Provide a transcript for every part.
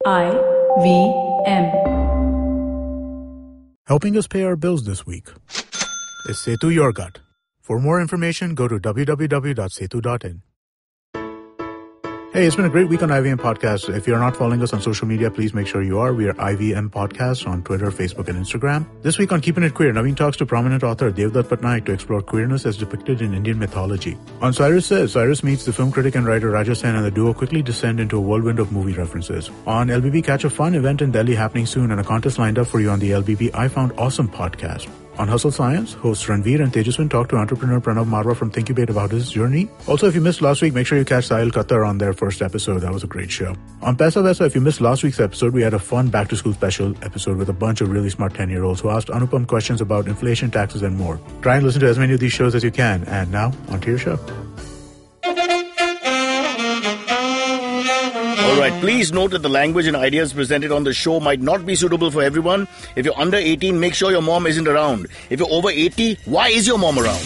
IVM. Helping us pay our bills this week is Setu Your Gut. For more information, go to www.setu.in. Hey, it's been a great week on IVM Podcast. If you're not following us on social media, please make sure you are. We are IVM Podcast on Twitter, Facebook, and Instagram. This week on Keeping It Queer, Naveen talks to prominent author Devdutt Patnaik to explore queerness as depicted in Indian mythology. On Cyrus Says, Cyrus meets the film critic and writer Raja Sen, and the duo quickly descend into a whirlwind of movie references. On LBB, catch a fun event in Delhi happening soon and a contest lined up for you on the LBB I Found Awesome podcast. On Hustle Science, hosts Ranveer and Tejaswin talk to entrepreneur Pranav Marwa from Thinkubate about his journey. Also, if you missed last week, make sure you catch Sahil Qatar on their first episode. That was a great show. On Paisa Vaisa, if you missed last week's episode, we had a fun back-to-school special episode with a bunch of really smart 10-year-olds who asked Anupam questions about inflation, taxes, and more. Try and listen to as many of these shows as you can. And now, on to your show. Alright, please note that the language and ideas presented on the show might not be suitable for everyone. If you're under 18, make sure your mom isn't around. If you're over 80, why is your mom around?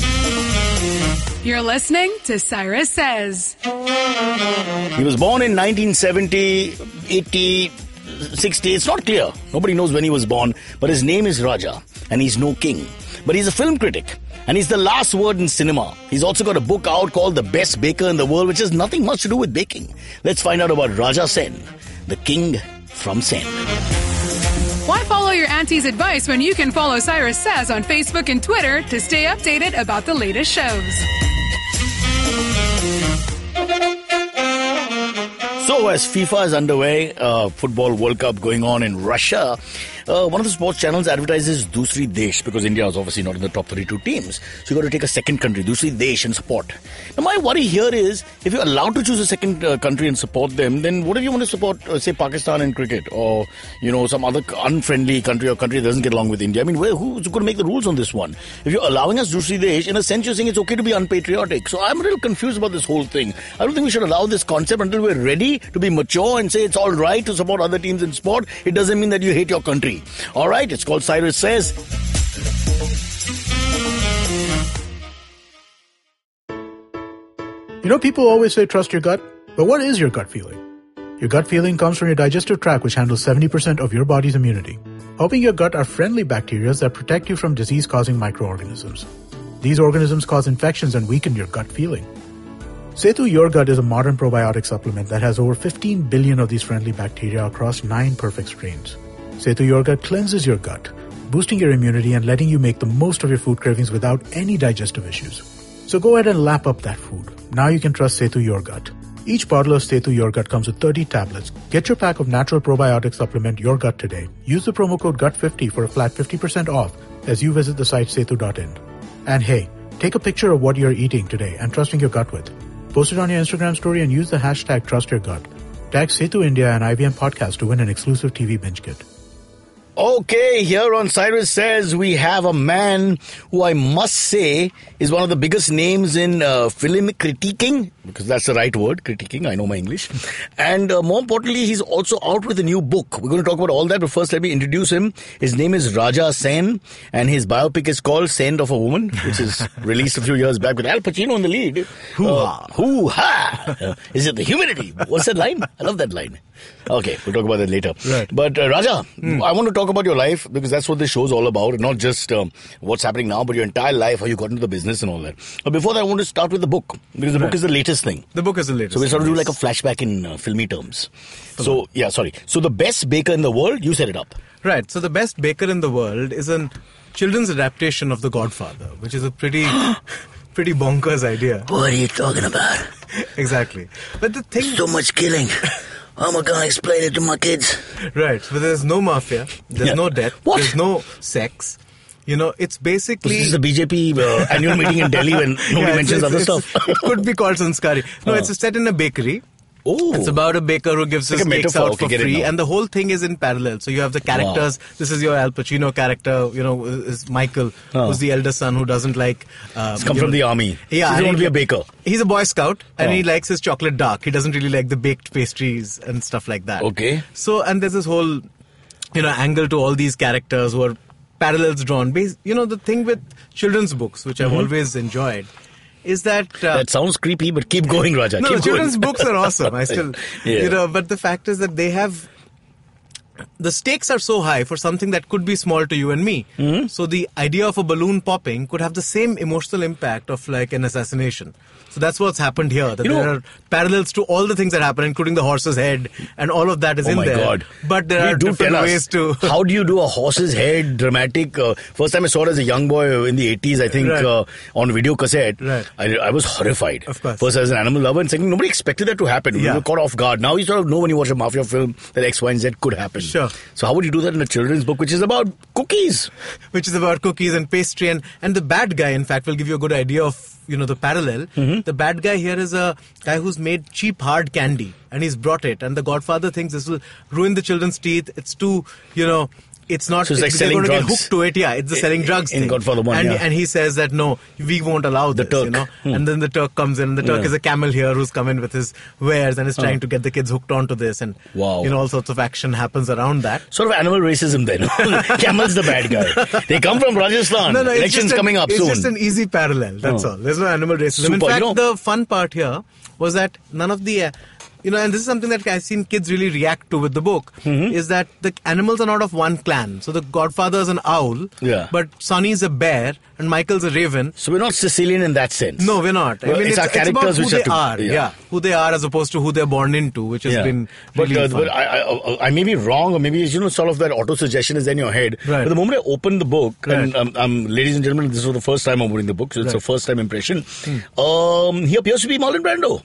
You're listening to Cyrus Says. He was born in 1970, 80, 60. It's not clear. Nobody knows when he was born. But his name is Raja, and he's no king. But he's a film critic. And he's the last word in cinema. He's also got a book out called The Best Baker in the World, which has nothing much to do with baking. Let's find out about Raja Sen, the king from Sen. Why follow your auntie's advice when you can follow Cyrus Says on Facebook and Twitter to stay updated about the latest shows? So as FIFA is underway, Football World Cup going on in Russia, one of the sports channels advertises Dusri Desh because India is obviously not in the top 32 teams. So you got to take a second country, Dusri Desh, and support. Now my worry here is, if you're allowed to choose a second country and support them, then what if you want to support, say, Pakistan in cricket, or, you know, some other unfriendly country or country that doesn't get along with India? I mean, who's going to make the rules on this one? If you're allowing us Dusri Desh, in a sense you're saying it's okay to be unpatriotic. So I'm a little confused about this whole thing. I don't think we should allow this concept until we're ready to be mature and say it's all right to support other teams in sport. It doesn't mean that you hate your country. All right, it's called Cyrus Says. You know, people always say trust your gut, but what is your gut feeling? Your gut feeling comes from your digestive tract, which handles 70% of your body's immunity. Helping your gut are friendly bacteria that protect you from disease-causing microorganisms. These organisms cause infections and weaken your gut feeling. Setu Your Gut is a modern probiotic supplement that has over 15 billion of these friendly bacteria across 9 perfect strains. Setu Your Gut cleanses your gut, boosting your immunity and letting you make the most of your food cravings without any digestive issues. So go ahead and lap up that food. Now you can trust Setu Your Gut. Each bottle of Setu Your Gut comes with 30 tablets. Get your pack of natural probiotic supplement Your Gut today. Use the promo code GUT50 for a flat 50% off as you visit the site setu.in. And hey, take a picture of what you're eating today and trusting your gut with. Post it on your Instagram story and use the hashtag TrustYourGut. Tag Setu India and IVM Podcast to win an exclusive TV binge kit. Okay, here on Cyrus Says, we have a man who I must say is one of the biggest names in film critiquing, because that's the right word, critiquing, I know my English. And more importantly, he's also out with a new book. We're going to talk about all that, but first let me introduce him. His name is Raja Sen, and his biopic is called Scent of a Woman, which is released a few years back with Al Pacino in the lead. Hoo-ha. Hoo-ha! Is it the humidity? What's that line? I love that line. Okay, we'll talk about that later. Right. But Raja, I want to talk about your life, because that's what this show is all about. Not just what's happening now, but your entire life, how you got into the business and all that. But before that, I want to start with the book, because the book is the latest thing. The book is the latest. So we'll sort of do like a flashback in filmy terms. So, yeah, sorry. So the best baker in the world, you set it up. Right. So the best baker in the world is a children's adaptation of The Godfather, which is a pretty bonkers idea. What are you talking about? Exactly. But the thing... So much killing. How am I going to explain it to my kids? Right. But there's no mafia. There's no death. What? There's no sex. You know, it's basically... This is the BJP annual meeting in Delhi when nobody mentions other stuff. It could be called Sanskari. No, it's set in a bakery. Oh. It's about a baker who gives his cakes out for free, and the whole thing is in parallel. So you have the characters. Wow. This is your Al Pacino character, you know, is Michael, who's the elder son who doesn't like... He's come from the army. Yeah. So he wants to be a baker. He's a Boy Scout, and he likes his chocolate dark. He doesn't really like the baked pastries and stuff like that. Okay. So, and there's this whole, you know, angle to all these characters who are parallels drawn. You know, the thing with children's books, which I've always enjoyed, is that... that sounds creepy, but keep going, Raja. No, keep children's books are awesome. I still, yeah. you know, but the fact is that they have the stakes are so high for something that could be small to you and me. So the idea of a balloon popping could have the same emotional impact of like an assassination. So that's what's happened here. That there are parallels to all the things that happen, including the horse's head, and all of that is in there. Oh my God! But there are different ways to. How do you do a horse's head dramatic? First time I saw it as a young boy in the 80s, I think, on video cassette. Right. I was horrified. Of course. First, as an animal lover, and second, nobody expected that to happen. We Yeah. were caught off guard. Now you sort of know when you watch a mafia film that X, Y, and Z could happen. Sure. So how would you do that in a children's book, which is about cookies? Which is about cookies and pastry, and the bad guy, in fact, will give you a good idea of the parallel. The bad guy here is a guy who's made cheap hard candy, and he's brought it, and the Godfather thinks this will ruin the children's teeth. It's too it's not. So it's like selling they're going to drugs. get hooked to it. Yeah, it's the selling drugs in thing. Godfather 1, and, yeah. and he says that no, we won't allow this. Turk. And then the Turk comes in, and the Turk is a camel here who's come in with his wares and is trying to get the kids hooked onto this, and all sorts of action happens around that. Sort of animal racism then. Camel's the bad guy. They come from Rajasthan. No, Elections coming up soon. It's just an easy parallel. That's all. There's no animal racism. Super, in fact, the fun part here was that none of the and this is something that I've seen kids really react to with the book, is that the animals are not of one clan. So the Godfather is an owl, but Sonny's a bear, and Michael's a raven. So we're not Sicilian in that sense. No, we're not. Well, it's our characters about who which they are. Yeah, who they are as opposed to who they're born into, which has been really fun. But I may be wrong, or maybe sort of that auto-suggestion is in your head. Right. But the moment I opened the book, and ladies and gentlemen, this was the first time I'm reading the book, so it's a first-time impression. He appears to be Marlon Brando.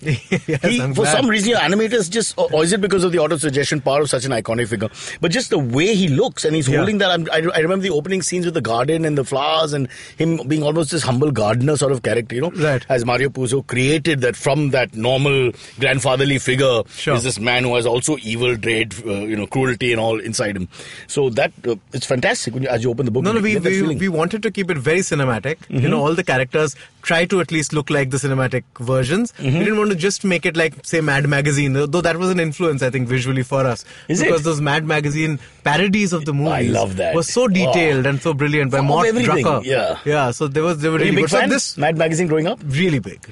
Yes, for some reason, your animators just, or is it because of the auto-suggestion power of such an iconic figure? But just the way he looks, and he's holding that. I remember the opening scenes with the garden and the flowers, and him being almost this humble gardener sort of character, Right. As Mario Puzo created that from that normal grandfatherly figure is this man who has also evil, dread, cruelty and all inside him. So that it's fantastic as you open the book. We wanted to keep it very cinematic. All the characters try to at least look like the cinematic versions. We didn't want to just make it like, say, Mad Magazine, though that was an influence, I think, visually for us. Because those Mad Magazine parodies of the movies I love that. were so detailed and so brilliant by Mort Drucker. Yeah. So they were really big good. fan? So this Mad Magazine growing up? Really big.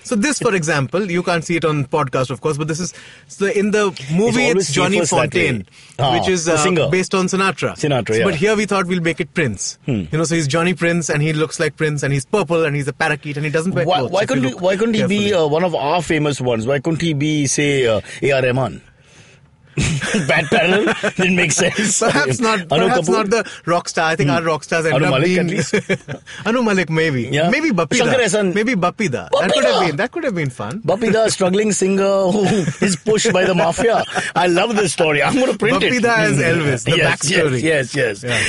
So this, for example, you can't see it on podcast, of course, but this is in the movie. It's Johnny Fontaine, which is based on Sinatra. But here we thought we'll make it Prince. So he's Johnny Prince, and he looks like Prince, and he's purple, and he's a parakeet, and he doesn't wear clothes. Why couldn't he be one of our famous ones? Why couldn't he be, say, A.R. Rahman? Bad parallel didn't make sense. Perhaps not the rock star. I think our rock stars end up being at least. Anu Malik, maybe. Maybe Bappida. Maybe Bappida. That could have been fun. Bappida, a struggling singer who is pushed by the mafia. I love this story. I'm going to print it. Bappida as Elvis. The backstory. Yes. Yeah.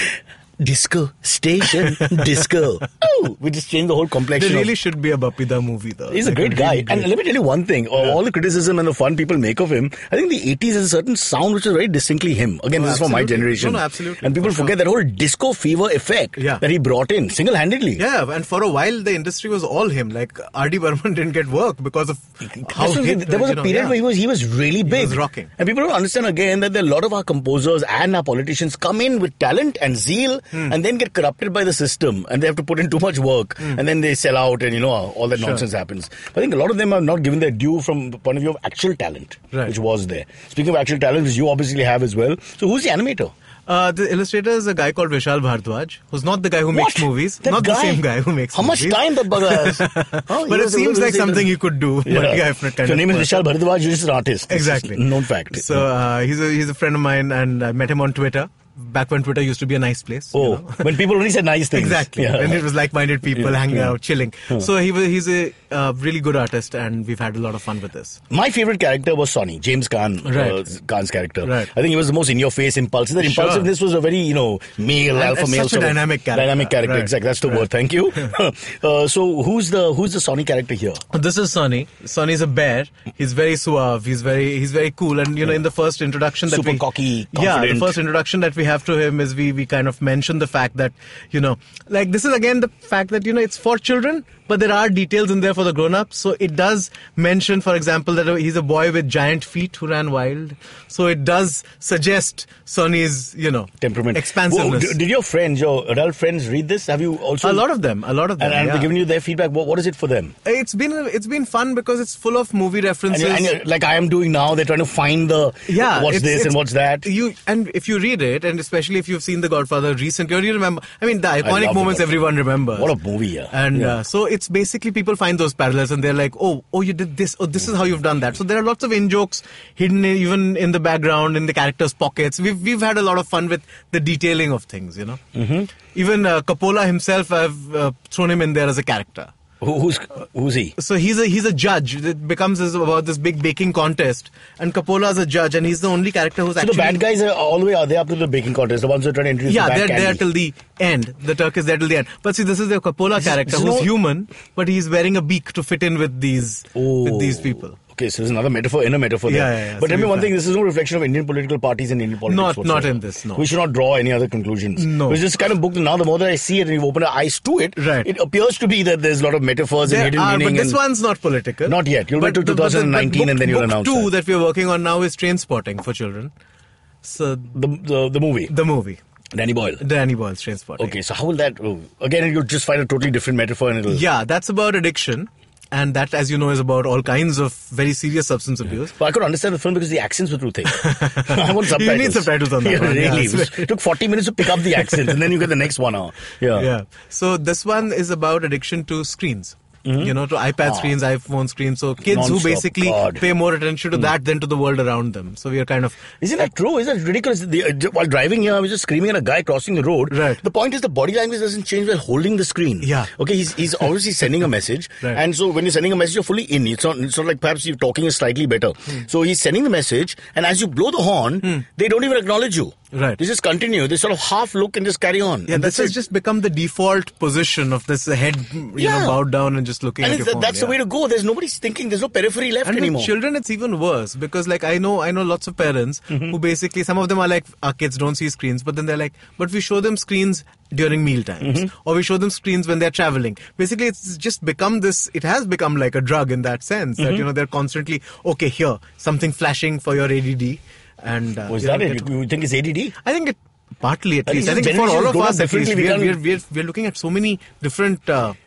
Disco station, disco. Oh, we just changed the whole complexion. There really should be a Bappida movie, though. He's a great guy. Really and let me tell you one thing. All the criticism and the fun people make of him, I think the 80s is a certain sound which is very distinctly him. Again, this is for my generation. No, absolutely. And people forget that whole disco fever effect that he brought in single-handedly. Yeah, and for a while, the industry was all him. Like, R.D. Burman didn't get work because of how there was a period where he was really big. He was rocking. And people don't understand again that there are a lot of our composers and our politicians come in with talent and zeal and then get corrupted by the system, and they have to put in too much work, and then they sell out, and all that nonsense happens. I think a lot of them are not given their due from the point of view of actual talent, which was there. Speaking of actual talent, which you obviously have as well. So who's the animator? The illustrator is a guy called Vishal Bhardwaj, who's not the guy who makes movies. The same guy who makes movies. How much time the bugger has? But it seems like something he could do. Yeah. Your name is Vishal Bhardwaj, you're just an artist. Exactly. Known fact. So he's a friend of mine, and I met him on Twitter. Back when Twitter used to be a nice place. When people only said nice things. Exactly. When it was like-minded people hanging out, chilling. So he's a really good artist, and we've had a lot of fun with this. My favorite character was Sonny, James Caan, Caan's character. Right. I think he was the most in-your-face, impulsive. That impulsiveness was a very, male, alpha male. Such a dynamic character. Dynamic character, exactly. That's the word. Thank you. So who's the Sonny character here? This is Sonny. Sonny's a bear. He's very suave. He's very cool. And in the first introduction that super cocky, confident. Yeah, the first introduction that we have to him is we kind of mention the fact that, like this is again the fact that, it's for children, but there are details in there for the grown-ups. So it does mention, for example, that he's a boy with giant feet who ran wild. So it does suggest Sonny's, temperament, expansiveness. Whoa, did your friends, your adult friends, read this? Have you also? A lot of them. And they've given you their feedback. What is it for them? It's been fun because it's full of movie references. And like I am doing now, they're trying to find what's this and what's that. And if you read it, and especially if you've seen The Godfather recently, you remember. I mean, the iconic moments everyone remembers. What a movie, yeah. And so it's basically people find those parallels, and they're like, oh, you did this. Oh, this is how you've done that. So there are lots of in-jokes hidden even in the background, in the characters' pockets. We've had a lot of fun with the detailing of things, Mm-hmm. Even Coppola himself, I've thrown him in there as a character. Who's he? So he's a judge. It becomes about this big baking contest, and Coppola's a judge, and he's the only character who's actually. So the bad guys are all the way. Are they up to the baking contest? The ones who are trying to introduce. Yeah, the bad they're candy. there till the end. The Turk is there till the end. But see, this is the Coppola character who's human, but he's wearing a beak to fit in with these people. Okay, so there's another metaphor in a metaphor there. Yeah. But tell me one thing, this is no reflection of Indian political parties and Indian politics whatsoever. Not in this, no. We should not draw any other conclusions. No. It's this kind of book, now the more that I see it and you open our eyes to it, right. It appears to be that there's a lot of metaphors and hidden meaning. But this one's not political. Not yet. You'll wait till 2019 and then you'll announce book 2 that we're working on now is Trainspotting for children. So the movie. The movie. Danny Boyle's Trainspotting. Okay, so how will that... again, you'll just find a totally different metaphor and it'll... Yeah, that's about addiction. And that, as you know, is about all kinds of very serious substance abuse. Well, I could understand the film because the accents were too thick. I want subtitles. You need subtitles on that one. Really. Yeah, It took 40 minutes to pick up the accents and then you get the next 1 hour. Yeah. So this one is about addiction to screens. Mm-hmm. To iPad screens, iPhone screens. So kids who basically pay more attention to that than to the world around them. So we are kind of... Isn't that true? Isn't that ridiculous? While driving here, I was just screaming at a guy crossing the road. Right. The point is the body language doesn't change while holding the screen. Yeah. Okay, he's obviously sending a message. Right. And so when you're sending a message, you're fully in. It's not like perhaps you're talking is slightly better. So he's sending the message and as you blow the horn, they don't even acknowledge you. Right. They just continue. They sort of half look and just carry on. Yeah, this has just become the default position of this head, bowed down and just looking at your phone. That's the way to go. There's nobody's thinking. There's no periphery left anymore. With children, it's even worse because, like, I know lots of parents who basically, some of them are like, our kids don't see screens, but then they're like, but we show them screens during meal times, or we show them screens when they're traveling. Basically, it's just become this. It has become like a drug in that sense that they're constantly here something flashing for your ADD. And was that it? You think it's ADD? I think it. Partly, at least. I think for all of us, at least, we're looking at so many different.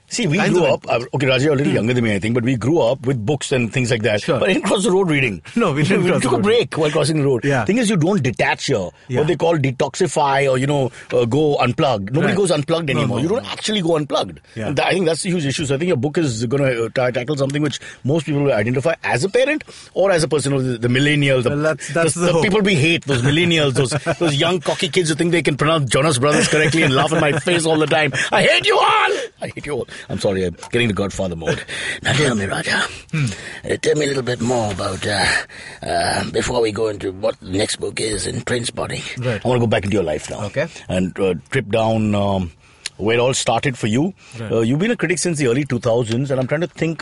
See, we grew up. Okay, Raja, you're a little younger than me, I think, but we grew up with books and things like that. Sure. But I didn't cross the road reading. No, we didn't. We took a break while crossing the road. Yeah. Thing is, you don't detach here. Yeah. What they call detoxify or go unplugged. Nobody goes unplugged anymore. You don't actually go unplugged. Yeah. And I think that's the huge issue. So I think your book is going to tackle something which most people will identify as a parent or as a person of the millennials. The people we hate, those millennials, those young cocky kids who think they can pronounce Jonas Brothers correctly and laugh in my face all the time. I hate you all. I'm sorry, I'm getting the Godfather mode. Now tell me, Raja, tell me a little bit more about, before we go into what the next book is in Trainspotting. Right. I want to go back into your life now. Okay. And trip down where it all started for you. Right. You've been a critic since the early 2000s, and I'm trying to think,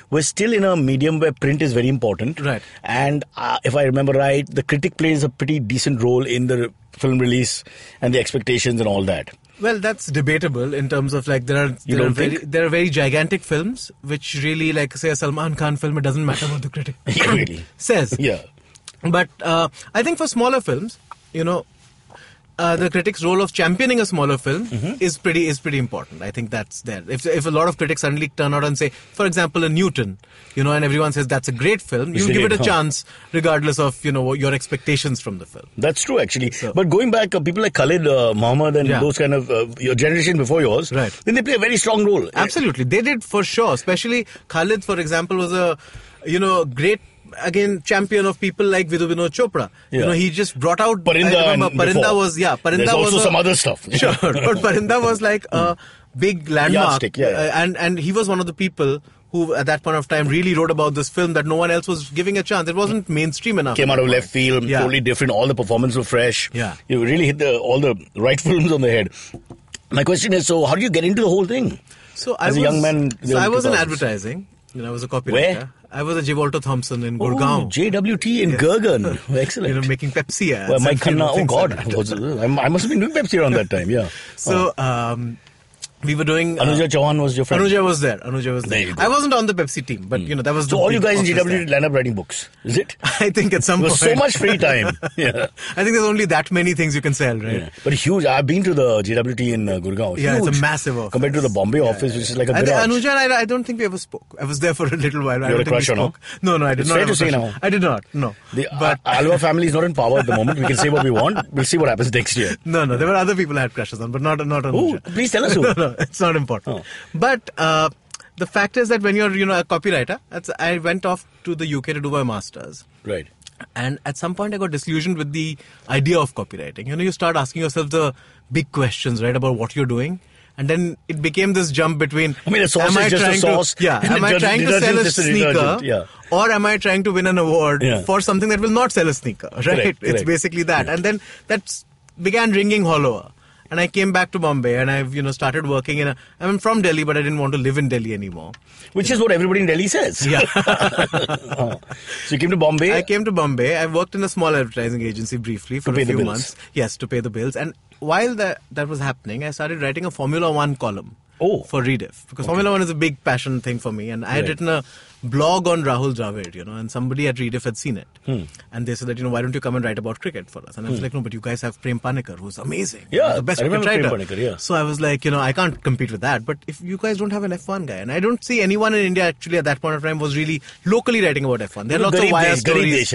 we're still in a medium where print is very important. Right. And if I remember right, the critic plays a pretty decent role in the film release and the expectations and all that. Well, that's debatable in terms of like there are very gigantic films which really, like say a Salman Khan film, it doesn't matter what the critic really says. Yeah. But I think for smaller films, the critic's role of championing a smaller film is pretty important. I think that's there. If a lot of critics suddenly turn out and say, for example, a Newton, and everyone says that's a great film, you give it a chance regardless of your expectations from the film. That's true, actually. So, but going back, people like Khalid, Muhammad, and those kind of your generation before yours, right? Then they play a very strong role. Absolutely, they did for sure. Especially Khalid, for example, was a great. Again, champion of people like Vidhu Vinod Chopra. Yeah. He just brought out... Parinda was... Yeah, Parinda There's was... also some other stuff. Sure, but Parinda was like a big landmark. Yardstick, yeah. And he was one of the people who, at that point of time, really wrote about this film that no one else was giving a chance. It wasn't mainstream enough. Came out of left field, totally different. All the performances were fresh. Yeah. You really hit all the right films on the head. My question is, so how did you get into the whole thing? As a young man... I was in advertising. I was a copywriter. Where? I was a J. Walter Thompson in Gurgaon. JWT in Gurgaon. Excellent. Making Pepsi ads. Well, Mike Khanna, oh God. I must have been doing Pepsi around that time, yeah. So, We were doing... Anuja Chauhan was your friend? Anuja was there. There you go. I wasn't on the Pepsi team, but that was So all you guys in GW did land up writing books, is it? I think at some There point. was so much free time. Yeah. I think there's only that many things you can sell, right? Yeah. But huge. I've been to the GWT in Gurgaon. Yeah, Huge. it's a massive office. Compared to the Bombay office, which is like a I think garage. Anuja and I don't think we ever spoke. I was there for a little while. I You don't had a think we crush on her? spoke. No, I did It's not. fair have to a say crush. now. I did not. No. The But Alva family is not in power at the moment. We can say what we want. We'll see what happens next year. no, there were other people I had crushes on, but not Anuja. Oh, please tell us who. No, it's not important. Oh. But the fact is that when you're, a copywriter, I went off to the UK to do my master's. Right. And at some point, I got disillusioned with the idea of copywriting. You start asking yourself the big questions, right, about what you're doing. And then it became this jump between... I mean, a sauce is just a sauce. Am I trying to sell a sneaker? Or am I trying to win an award for something that will not sell a sneaker? Right? Correct. It's basically that. And then that began ringing hollower. And I came back to Bombay and I've, started working I'm from Delhi, but I didn't want to live in Delhi anymore. Which is what everybody in Delhi says. Yeah. So you came to Bombay? I came to Bombay. I worked in a small advertising agency briefly for a few months. Yes, to pay the bills. And while that was happening, I started writing a Formula One column for Rediff. Because Formula One is a big passion thing for me. And I had written a blog on Rahul Dravid, and somebody at Rediff had seen it. And they said that, why don't you come and write about cricket for us? And I was like, no, but you guys have Prem Panikar, who's amazing. Yeah, the best I cricket remember writer. Prem Panikar, yeah. So I was like, I can't compete with that. But if you guys don't have an F1 guy, and I don't see anyone in India actually at that point of time was really locally writing about F1. There are lots of wire stories.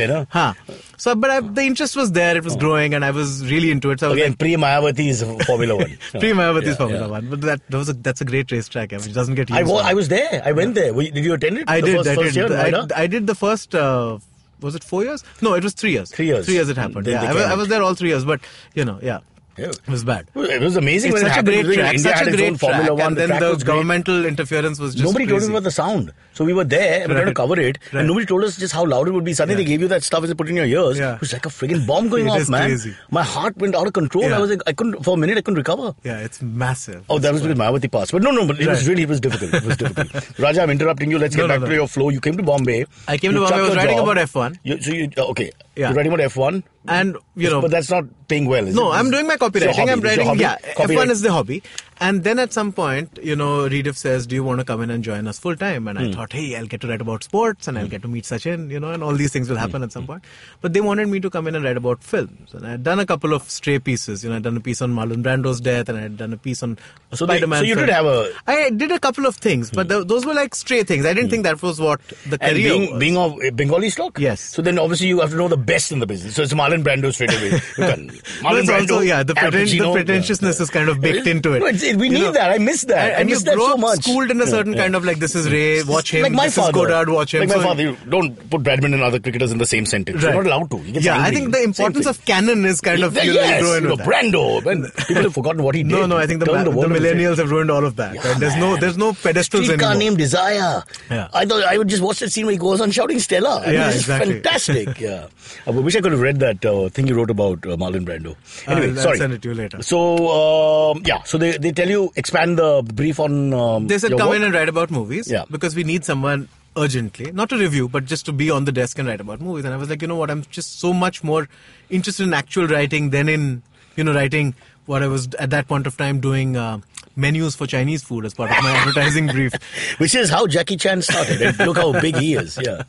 So, but the interest was there. It was growing, and I was really into it. So again, pre-Mayawati is Formula One. Pre-Mayawati is Formula One. But that's a great racetrack, which doesn't get used. I was there. I went there. Did you attend it? I did. I did the first. Was it 4 years? No, it was 3 years. 3 years. 3 years it happened. Yeah, I was there all 3 years, but it was bad. It was amazing. It's when such it a great happened. track. India Such had a its own great Formula track, One. and then the governmental interference was just nobody crazy. told me about the sound. So we were there and we were trying to cover it, and nobody told us just how loud it would be. Suddenly they gave you that stuff as they put in your ears. It was like a friggin' bomb going off, man. Crazy. My heart went out of control. I was like, for a minute I couldn't recover. Yeah, it's massive. Oh, that was because Mayawati passed. But no, but it was difficult. It was difficult. Raja, I'm interrupting you. Let's get back to your flow. You came to Bombay. I came to Bombay. I was writing about F1. You're writing about F1? And, But that's not paying well, is it? No, I'm doing my copywriting. I'm writing, F1 is the hobby. And then at some point, Rediff says, do you want to come in and join us full time? And I thought, hey, I'll get to write about sports and I'll get to meet Sachin, and all these things will happen at some point. But they wanted me to come in and write about films. And I had done a couple of stray pieces. I'd done a piece on Marlon Brando's death and I had done a piece on Spider-Man. So you did have I did a couple of things, but those were like stray things. I didn't think that was what the career was. Being of Bengali stock? Yes. So then obviously you have to know the best in the business. So it's Marlon Brando straight away. Marlon Brando, the pretentiousness is kind of baked into it. No, we need that. I miss that. And I miss you that grow so up much. schooled in a certain kind of like, this is Ray, watch him. Like my this father. Is Godard, watch him. Like my father. You don't put Bradman and other cricketers in the same sentence. You're not allowed to. He gets angry. I think the importance of canon is kind of Brando. People have forgotten what he did. No, I think the millennials have ruined all of that. Yeah, there's no pedestals Streetcar anymore. named Desire. Yeah. I thought I would just watch that scene where he goes on shouting Stella. It's fantastic. Yeah. I wish I could have read that thing you wrote about Marlon Brando. Anyway, I'll send it to you later. So, so they tell you expand the brief on they said your come work? in and write about movies because we need someone urgently, not to review, but just to be on the desk and write about movies. And I was like, I'm just so much more interested in actual writing than in, writing what I was at that point of time doing menus for Chinese food as part of my advertising brief. Which is how Jackie Chan started. And look how big he is. Yeah.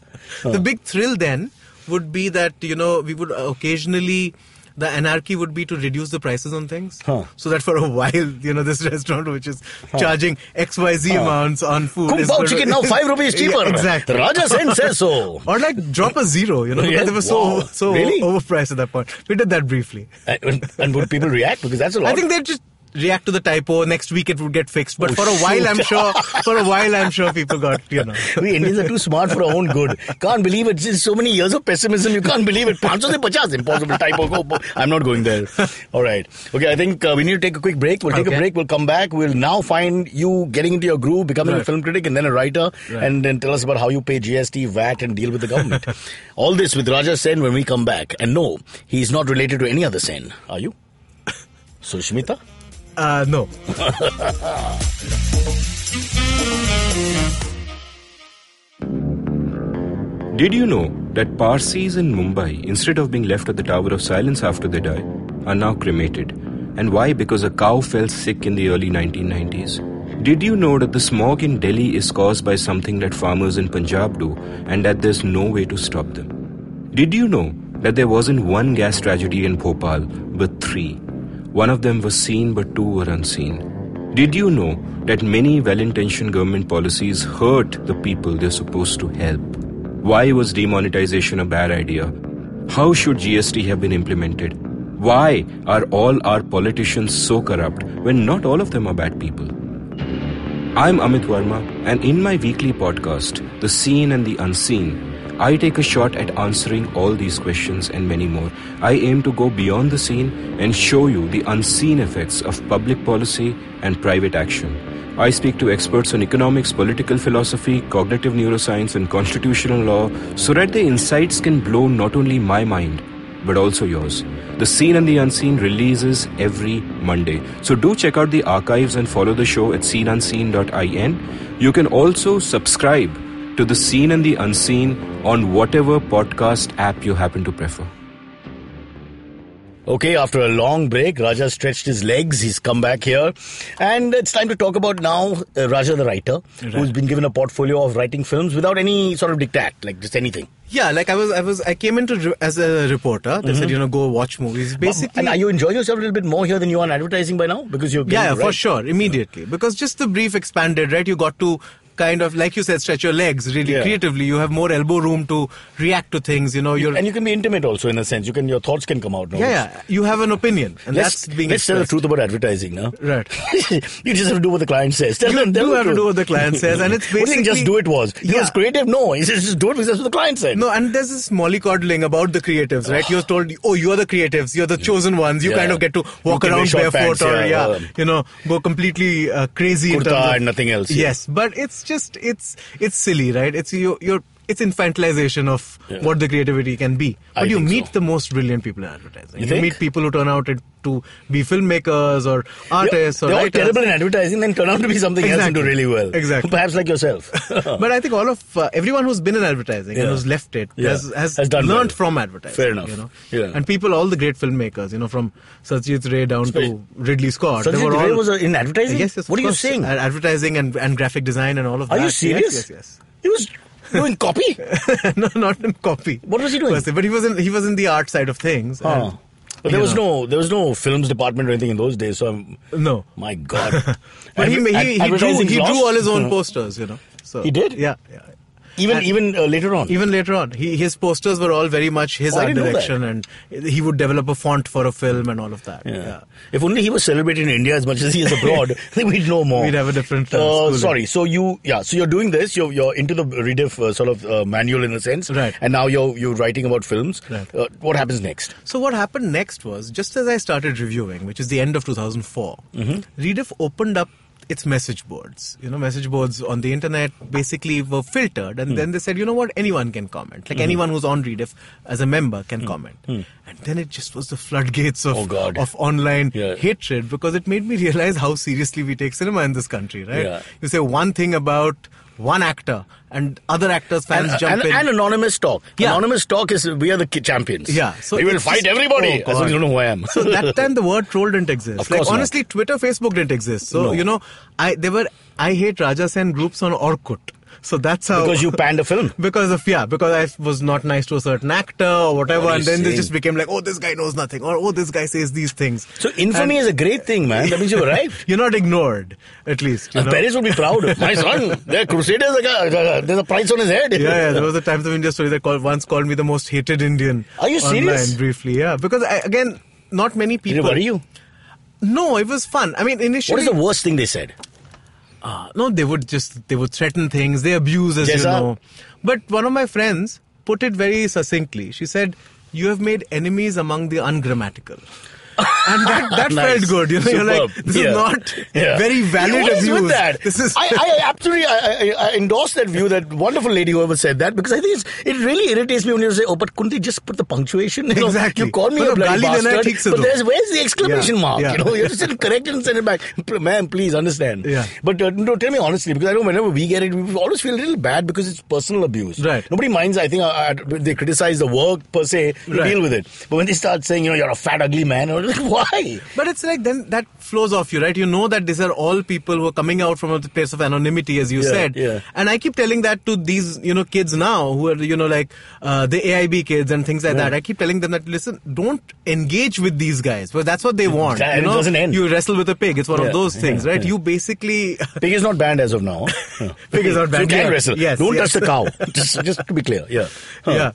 The big thrill then would be that, we would occasionally... The anarchy would be to reduce the prices on things. So that for a while, this restaurant which is charging XYZ amounts on food. Kung Pao chicken now 5 rupees cheaper. Yeah, exactly. Raja Sen says so. Or like drop a zero, because they were so really? overpriced at that point. We did that briefly. And would people react? Because that's a lot. I think they'd just react to the typo. Next week it would get fixed. But for a while, I'm sure people got, We Indians are too smart for our own good. Can't believe it. It's so many years of pessimism. You can't believe it. 500 se 50. Impossible typo. I'm not going there. All right. Okay, I think we need to take a quick break. We'll take a break. We'll come back. We'll now find you getting into your groove, becoming a film critic and then a writer. And then tell us about how you pay GST, VAT and deal with the government. All this with Raja Sen when we come back. And no, he's not related to any other Sen. Are you? Sushmita? No. Did you know that Parsis in Mumbai, instead of being left at the Tower of Silence after they die, are now cremated? And why? Because a cow fell sick in the early 1990s. Did you know that the smog in Delhi is caused by something that farmers in Punjab do and that there's no way to stop them? Did you know that there wasn't one gas tragedy in Bhopal, but 3? One of them was seen, but 2 were unseen. Did you know that many well-intentioned government policies hurt the people they're supposed to help? Why was demonetization a bad idea? How should GST have been implemented? Why are all our politicians so corrupt when not all of them are bad people? I'm Amit Verma, and in my weekly podcast, The Seen and the Unseen, I take a shot at answering all these questions and many more. I aim to go beyond the seen and show you the unseen effects of public policy and private action. I speak to experts on economics, political philosophy, cognitive neuroscience, and constitutional law so that the insights can blow not only my mind, but also yours. The Seen and the Unseen releases every Monday. So do check out the archives and follow the show at seenunseen.in. You can also subscribe to The Seen and the Unseen on whatever podcast app you happen to prefer. Okay, after a long break, Raja stretched his legs. He's come back here. And it's time to talk about now Raja the writer, who's been given a portfolio of writing films without any sort of diktat, like just anything. Yeah, like I came into as a reporter. They said, go watch movies. Basically, and are you enjoying yourself a little bit more here than you are in advertising by now? Because you're for sure, immediately. Because just the brief expanded, right? You got to kind of, like you said, stretch your legs really creatively. You have more elbow room to react to things, and you can be intimate also in a sense. Your thoughts can come out. No? Yeah, you have an opinion, and let's tell the truth about advertising now. Right. You just have to do what the client says. You have to do what the client says, and it's basically... just do it was. He was creative? No, he says just do it because that's what the client said. No, and there's this mollycoddling about the creatives, right? You're told, you are the creatives, you're the chosen ones. You kind of get to walk around barefoot go completely crazy. Kurta and nothing else. Yes, but it's just... It's silly, right? It's it's infantilization of what the creativity can be. But you meet the most brilliant people in advertising. You meet people who turn out to be filmmakers or artists or writers. They're all terrible in advertising, then turn out to be something else and do really well. Exactly. Perhaps like yourself. But I think all of everyone who's been in advertising and who's left it has learned from advertising. Fair enough. And people, all the great filmmakers, from Satyajit Ray down to Ridley Scott. Satyajit Ray was in advertising? Yes. What are you saying? Advertising and graphic design and all of that. Are you serious? Yes. He was doing copy? No, not in copy. What was he doing? But he was in the art side of things. But there was no films department or anything in those days. So no. My God. But he drew all his own posters. So he did. Yeah. Even later on. Even later on, his posters were all very much his art direction, and he would develop a font for a film and all of that. Yeah. If only he was celebrated in India as much as he is abroad, I think we'd know more. We'd have a different. Sorry. So you're doing this. You're into the rediff sort of manual in a sense, right? And now you're writing about films. Right. What happens next? So what happened next was, just as I started reviewing, which is the end of 2004, Rediff opened up its message boards. Message boards on the internet basically were filtered, and then they said, what, anyone can comment. Like anyone who's on Rediff as a member can comment. And then it just was the floodgates of online hatred, because it made me realize how seriously we take cinema in this country, right? Yeah. You say one thing about one actor, and other actors, fans jump in. And anonymous talk. Yeah. Anonymous talk is, we are the champions. Yeah. So we will fight everybody. As long as you know who I am. So that time the word troll didn't exist. Of course honestly, not. Twitter, Facebook didn't exist. So, there were I Hate Raja Sen groups on Orkut. So that's how... Because you panned a film? Because I was not nice to a certain actor or whatever, and then they just became like, this guy knows nothing, or this guy says these things. So infamy is a great thing, man. That means you've arrived. You're not ignored, at least. Parents would be proud. My son, they're crusaders, there's a price on his head. Yeah, there was a Times of India story that once called me the most hated Indian. Are you serious? Online, briefly, yeah. Because, again, not many people... Did it worry you? No, it was fun. I mean, initially... What is the worst thing they said? No, they would threaten things, they abuse, as you know. But one of my friends put it very succinctly. She said, you have made enemies among the ungrammatical. And that nice. Felt good. You're like, this is not very valid abuse. With that? I absolutely I endorse that view, that wonderful lady whoever said that, because I think it really irritates me when you say, but couldn't they just put the punctuation? Exactly. You call me a bloody bastard, but where's the exclamation mark? Yeah. You have to send correct and send it back. Ma'am, please understand. Yeah. But tell me honestly, because I know whenever we get it, we always feel a little bad because it's personal abuse. Right. Nobody minds, I think, they criticize the work per se, you deal with it. But when they start saying, you're a fat, ugly man, or like, Why? But it's like then that flows off you, right? You know that these are all people who are coming out from a place of anonymity, as you said. Yeah. And I keep telling that to these, kids now who are, like the AIB kids and things like that. I keep telling them that, listen, don't engage with these guys. Well, that's what they want. It doesn't end. You wrestle with a pig. It's one of those things, right? You basically... Pig is not banned as of now. Pig is not banned. So you can wrestle. Yes, don't touch the cow. Just to be clear. Yeah. Yeah.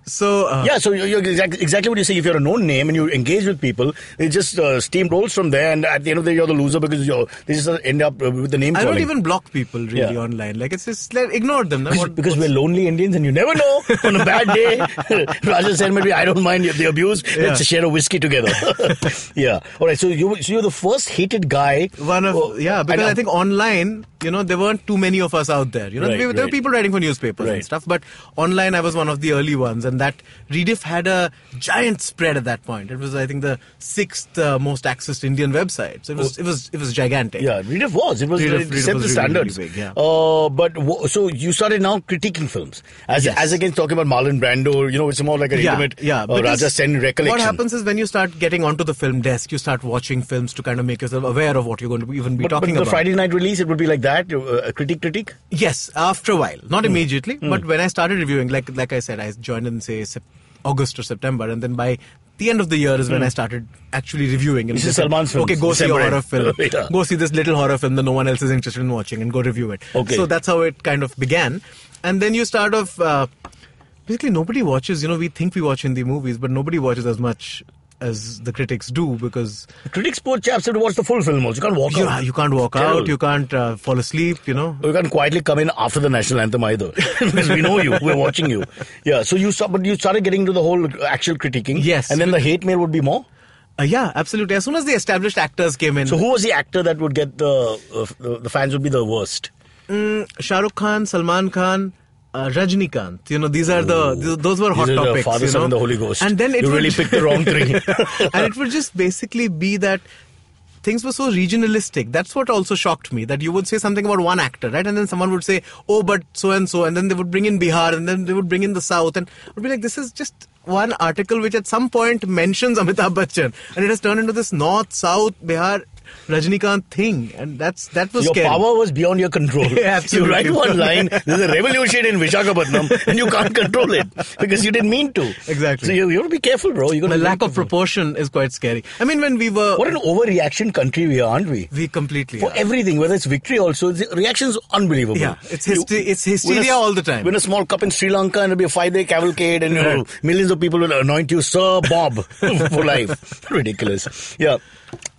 So so you're exactly what you say. If you're a known name and you engage with people, it just steamrolls from there, and at the end of the day, you're the loser because they just end up with the name calling. I don't even block people really online. Like it's just ignore them. Because we're lonely Indians, and you never know. On a bad day, Raja Sen maybe I don't mind the abuse. Let's share a whiskey together. Yeah. All right. So you're the first hated guy. Because I think online, there weren't too many of us out there. There were people writing for newspapers and stuff, but online I was one of the early ones, and that Rediff had a giant spread at that point. It was, I think, the 6th most accessed Indian website. So it was gigantic. Yeah, Rediff was. It set the standards. Really big, yeah. So you started now critiquing films as against talking about Marlon Brando. It's more like an intimate Raja Sen recollection. What happens is when you start getting onto the film desk, you start watching films to kind of make yourself aware of what you're going to even be talking about. But the Friday night release, it would be like that, a critic? Yes, after a while. Not immediately, but when I started reviewing, like I said, I joined in, say, August or September, and then by the end of the year is when I started actually reviewing. This is Salman's film. Okay, go see a horror film. Go see this little horror film that no one else is interested in watching and go review it. Okay. So that's how it kind of began. And then you start off... basically, nobody watches... we think we watch Hindi movies, but nobody watches as much as the critics do, because... The critics, poor chaps, have to watch the full film also. You can't walk out. You can't walk out. You can't fall asleep, You can't quietly come in after the national anthem either. Because we know you. We're watching you. Yeah, so you started getting into the whole actual critiquing. Yes. And then the hate mail would be more? Yeah, absolutely. As soon as the established actors came in... So who was the actor that would get the fans would be the worst? Shah Rukh Khan, Salman Khan... Rajnikant, these are those were hot topics. Father, Son, and the Holy Ghost. And then you really picked the wrong three. And it would just basically be that things were so regionalistic. That's what also shocked me, that you would say something about one actor, right? And then someone would say, oh, but so and so, and then they would bring in Bihar, and then they would bring in the South, and it would be like, this is just one article which at some point mentions Amitabh Bachchan, and it has turned into this North, South, Bihar, Rajnikant thing, and that was your scary. Power was beyond your control. Absolutely. You write one line, there's a revolution in Visakhapatnam, and you can't control it because you didn't mean to. Exactly. So you have to be careful, bro. The lack of proportion is quite scary. I mean, when we were... What an overreaction country we are, aren't we? We completely For everything, whether it's victory also, the reaction's unbelievable. Yeah, it's hysteria all the time. Win a small cup in Sri Lanka and it'll be a 5-day cavalcade and millions of people will anoint you Sir Bob for life. Ridiculous. Yeah.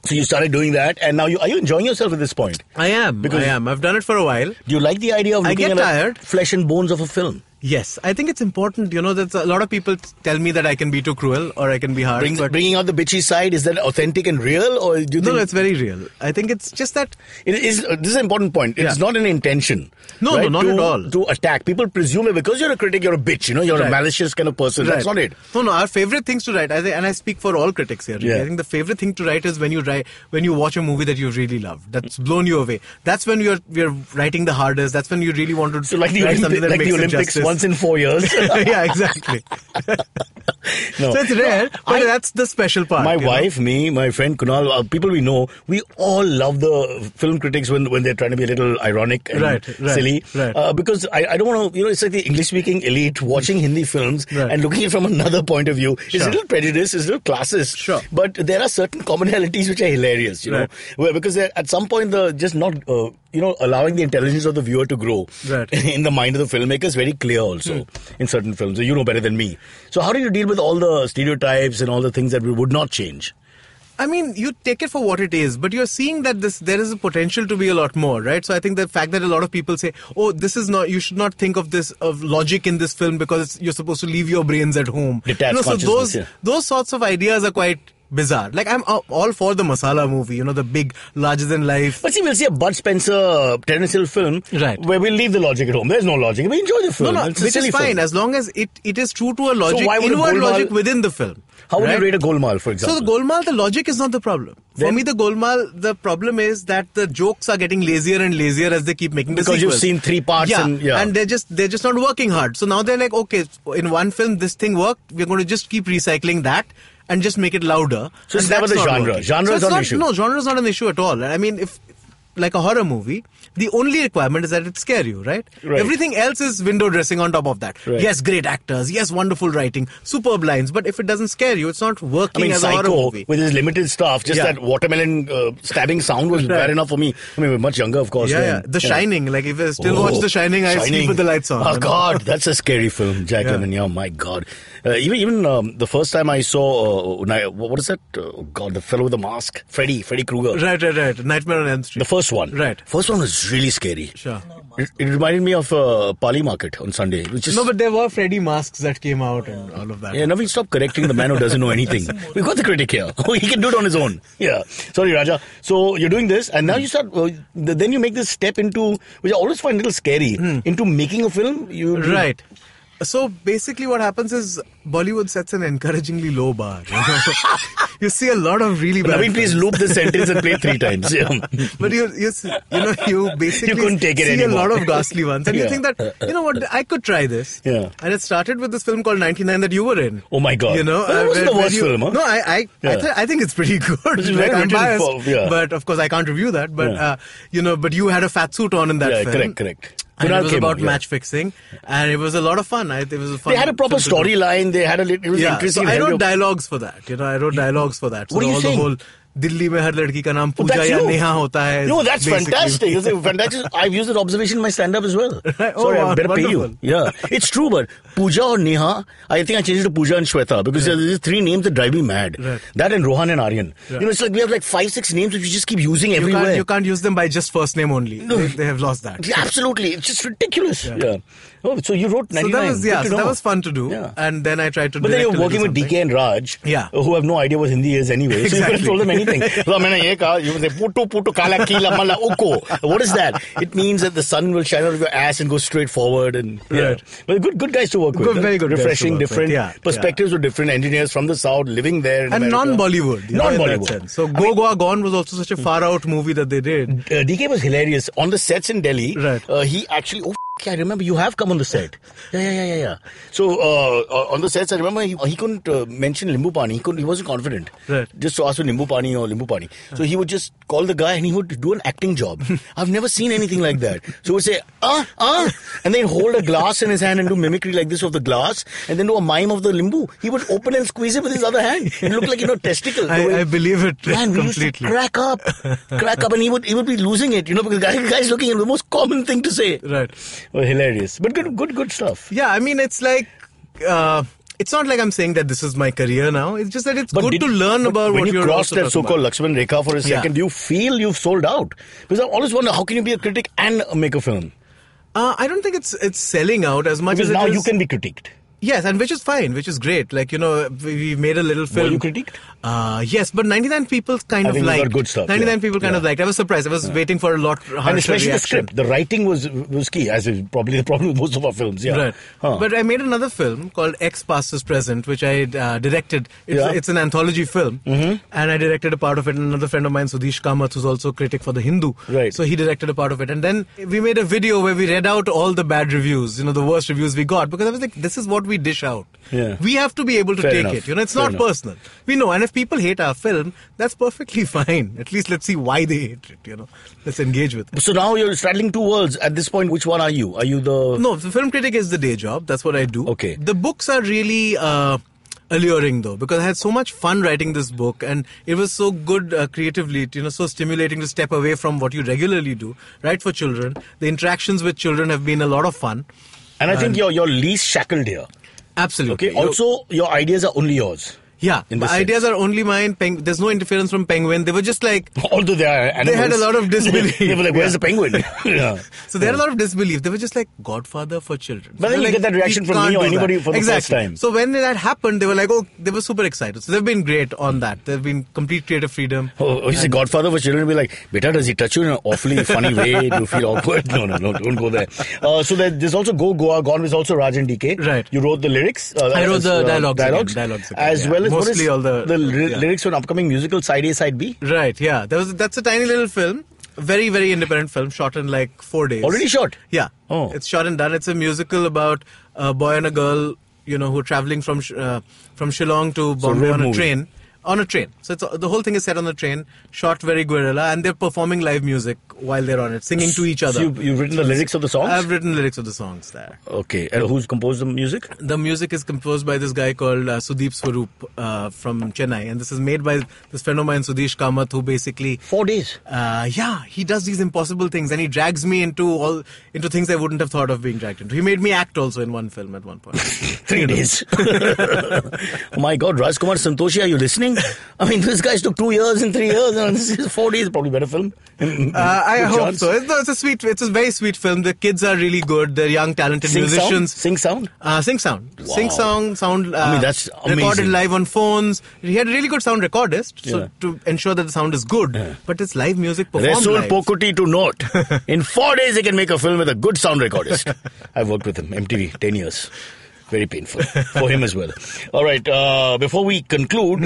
So you started doing that, and now are you enjoying yourself at this point? I am. I've done it for a while. Do you like the idea of looking at flesh and bones of a film? Yes, I think it's important. That a lot of people tell me that I can be too cruel or I can be harsh. Bringing out the bitchy side, is that authentic and real, or do you think... No, it's very real. I think it's just that... This is an important point. It's not an intention. No, not at all. To attack. People presume that because you're a critic, you're a bitch, you're a malicious kind of person. That's not it. No, our favorite things to write, and I speak for all critics here, really. I think the favorite thing to write is when you watch a movie that you really loved, that's blown you away. That's when we're writing the hardest. That's when you really want to write something that makes the Olympics justice. Once in 4 years. Yeah, exactly. So it's rare, but that's the special part. My wife, me, my friend Kunal, people we know, we all love the film critics when they're trying to be a little ironic and silly. Right. Because I don't want to, it's like the English-speaking elite watching Hindi films and looking at it from another point of view. It's a little prejudice, it's a little classist. Sure. But there are certain commonalities which are hilarious, know, because at some point they're just not... allowing the intelligence of the viewer to grow in the mind of the filmmaker is very clear also in certain films. So you know better than me. So how do you deal with all the stereotypes and all the things that we would not change? I mean, you take it for what it is, but you're seeing that there is a potential to be a lot more, right? So I think the fact that a lot of people say, oh, this is not, you should not think of logic in this film because you're supposed to leave your brains at home. Detached consciousness, those sorts of ideas are quite bizarre. Like, I'm all for the masala movie, the big larger than life. But see, we'll see a Bud Spencer, Terence Hill film where we'll leave the logic at home. There's no logic. We enjoy the film. Which is fine as long as it is true to a logic, inward logic within the film. How would you rate a Golmaal, for example? So the Golmaal, the logic is not the problem. For me, the Golmaal, the problem is that the jokes are getting lazier and lazier as they keep making the sequels. Because you've seen 3 parts. And they're just not working hard. So now they're like, okay, in one film, this thing worked. We're going to just keep recycling that. and just make it louder. So it's and never that's the not genre. working. Genre is not an issue. No, genre is not an issue at all. I mean, if like a horror movie, the only requirement is that it scare you, right? Everything else is window dressing on top of that. Right. Yes, great actors. Yes, wonderful writing. Superb lines. But if it doesn't scare you, it's not working as a horror movie. With his limited stuff, just that watermelon stabbing sound was bad enough for me. I mean, we're much younger, of course. The Shining. Like, if I still watch The Shining, I sleep with the lights on. Oh, God. That's a scary film. Jack Lemmon. Oh, my God. Even the first time I saw, what is that? Oh, God, the fellow with the mask. Freddy Krueger. Right. Nightmare on Elm Street. The first one. Right. First one was really scary. Sure. It reminded me of Pali Market on Sunday. No, but there were Freddy masks that came out and all of that. Yeah, now we stop correcting the man who doesn't know anything. We've got the critic here. Oh, he can do it on his own. Yeah. Sorry, Raja. So you're doing this, and now you start. Then you make this step into, which I always find a little scary, into making a film. Right. So basically what happens is Bollywood sets an encouragingly low bar. You see a lot of really bad films. Please loop this sentence and play it 3 times. Yeah. But you basically couldn't take it see anymore. a lot of ghastly ones. And you think that, you know what, I could try this. Yeah. And it started with this film called 99 that you were in. Oh my God. That wasn't the worst film, huh? No, I think it's pretty good. Like, I'm biased. But of course I can't review that. But, but you had a fat suit on in that film. Correct. And it was about match fixing, and it was a lot of fun. It was a fun. They had a proper storyline. They had it was interesting. So I wrote dialogues for that. I wrote dialogues for that. So what are you saying? The whole Dilli mein har ladki ka naam Pooja ya Neha hota hai. No, that's fantastic. It's fantastic. I've used that observation in my stand-up as well. Right. Sorry, I better pay you. Yeah, it's true, but Pooja or Neha, I think I changed it to Pooja and Shweta because there's 3 names that drive me mad. Right. That and Rohan and Aryan. Right. It's like we have like 5-6 names which we just keep using everywhere. You can't use them by just first name only. No. They have lost that. Yeah, absolutely. It's just ridiculous. Yeah. Oh, so you wrote 99. So that was fun to do. Yeah. And then I tried to. But then you're working with DK and Raj, who have no idea what Hindi is anyway. So you could have told them anything. You would say putu kala kila mala uko. What is that? It means that the sun will shine out of your ass and go straight forward. And right. But good guys to work with. Very good. Refreshing, different perspectives were different. Engineers from the south living there. And non-Bollywood. Non-Bollywood. So Go Goa Gone was also such a far out movie that they did. DK was hilarious on the sets in Delhi. Right. He actually. I remember you have come on the set. Yeah. So on the sets, I remember he couldn't mention Limbu Pani. He wasn't confident. Right. Just to ask for Limbu Pani or Limbu Pani. So he would just call the guy and he would do an acting job. I've never seen anything like that. So he would say, and then hold a glass in his hand and do mimicry like this of the glass and then do a mime of the Limbu. He would open and squeeze it with his other hand. It looked like, testicle. I believe it man, completely. We used to crack up and he would be losing it, because the guy's looking at the most common thing to say. Right. Well, hilarious. But good stuff. Yeah, I mean, it's like... it's not like I'm saying that this is my career now. It's just that it's good to learn about what you're when you cross that so-called Lakshman Rekha for a second, do you feel you've sold out? Because I always wonder, how can you be a critic and make a film? I don't think it's selling out as much because as now it is... you can be critiqued. Yes, and which is fine, which is great. Like, we made a little film. Were you critiqued? Yes, but 99 people kind of liked. Got good stuff. 99 people kind of liked. I was surprised. I was waiting for a lot harsher and especially reaction. The script. The writing was key, as is probably the problem with most of our films. Yeah. Right. But I made another film called X Past is Present, which I directed. It's an anthology film. Mm-hmm. And I directed a part of it. And another friend of mine, Sudhish Kamath, who's also a critic for The Hindu. Right. So he directed a part of it. And then we made a video where we read out all the bad reviews, the worst reviews we got. Because I was like, this is what we dish out. Yeah. We have to be able to take it. It's not personal. We know. And if people hate our film, that's perfectly fine. At least let's see why they hate it. Let's engage with it. So now you're straddling 2 worlds. At this point, which one are you? Are you the... No, the film critic is the day job. That's what I do. Okay. The books are really alluring though, because I had so much fun writing this book and it was so good creatively, so stimulating to step away from what you regularly do, write for children. The interactions with children have been a lot of fun. And I think you're least shackled here. Absolutely. Okay. Also, your ideas are only yours. Yeah, my ideas are only mine. There's no interference from Penguin. They were just like... Although they are animals. They had a lot of disbelief. They were like, where's the penguin? So they had a lot of disbelief. They were just like, Godfather for children. But then you get that reaction from me or anybody for the first time. So when that happened, they were like, they were super excited. So they've been great on that. They've been complete creative freedom. You say Godfather for children, be like, beta, does he touch you in an awfully funny way? Do you feel awkward? No, don't go there. So there's also Go Goa Gone with also Raj and DK. Right. You wrote the lyrics. I wrote the dialogues. As well as mostly all the lyrics for an upcoming musical Side A, Side B. Right, yeah. That's a tiny little film. Very, very independent film, shot in like 4 days. Already shot? Yeah. Oh. It's shot and done. It's a musical about a boy and a girl, who are traveling from Shillong to Bombay on a train. On a train. So the whole thing is set on the train, shot very guerrilla, and they're performing live music while they're on it, singing to each other. So you've written the lyrics of the songs? I've written lyrics of the songs there. Okay. And who's composed the music? The music is composed by this guy called Sudeep Swaroop from Chennai. And this is made by this friend of mine, Sudesh Kamath, who basically... 4 days? He does these impossible things, and he drags me into things I wouldn't have thought of being dragged into. He made me act also in one film at one point. 3 days. Oh my God, Rajkumar Santoshi, are you listening? I mean, this guys took 2 years and 3 years, and this is 4 days, probably better film. I hope so. It's a very sweet film. The kids are really good. They're young, talented musicians. Sing sound? Sing sound. Wow. Sing sound. I mean, that's amazing. Recorded live on phones. He had a really good sound recordist to ensure that the sound is good. Yeah. But it's live music performed Resul live. Pokuti to note. In 4 days, he can make a film with a good sound recordist. I've worked with him, MTV, 10 years. Very painful for him as well. All right, before we conclude,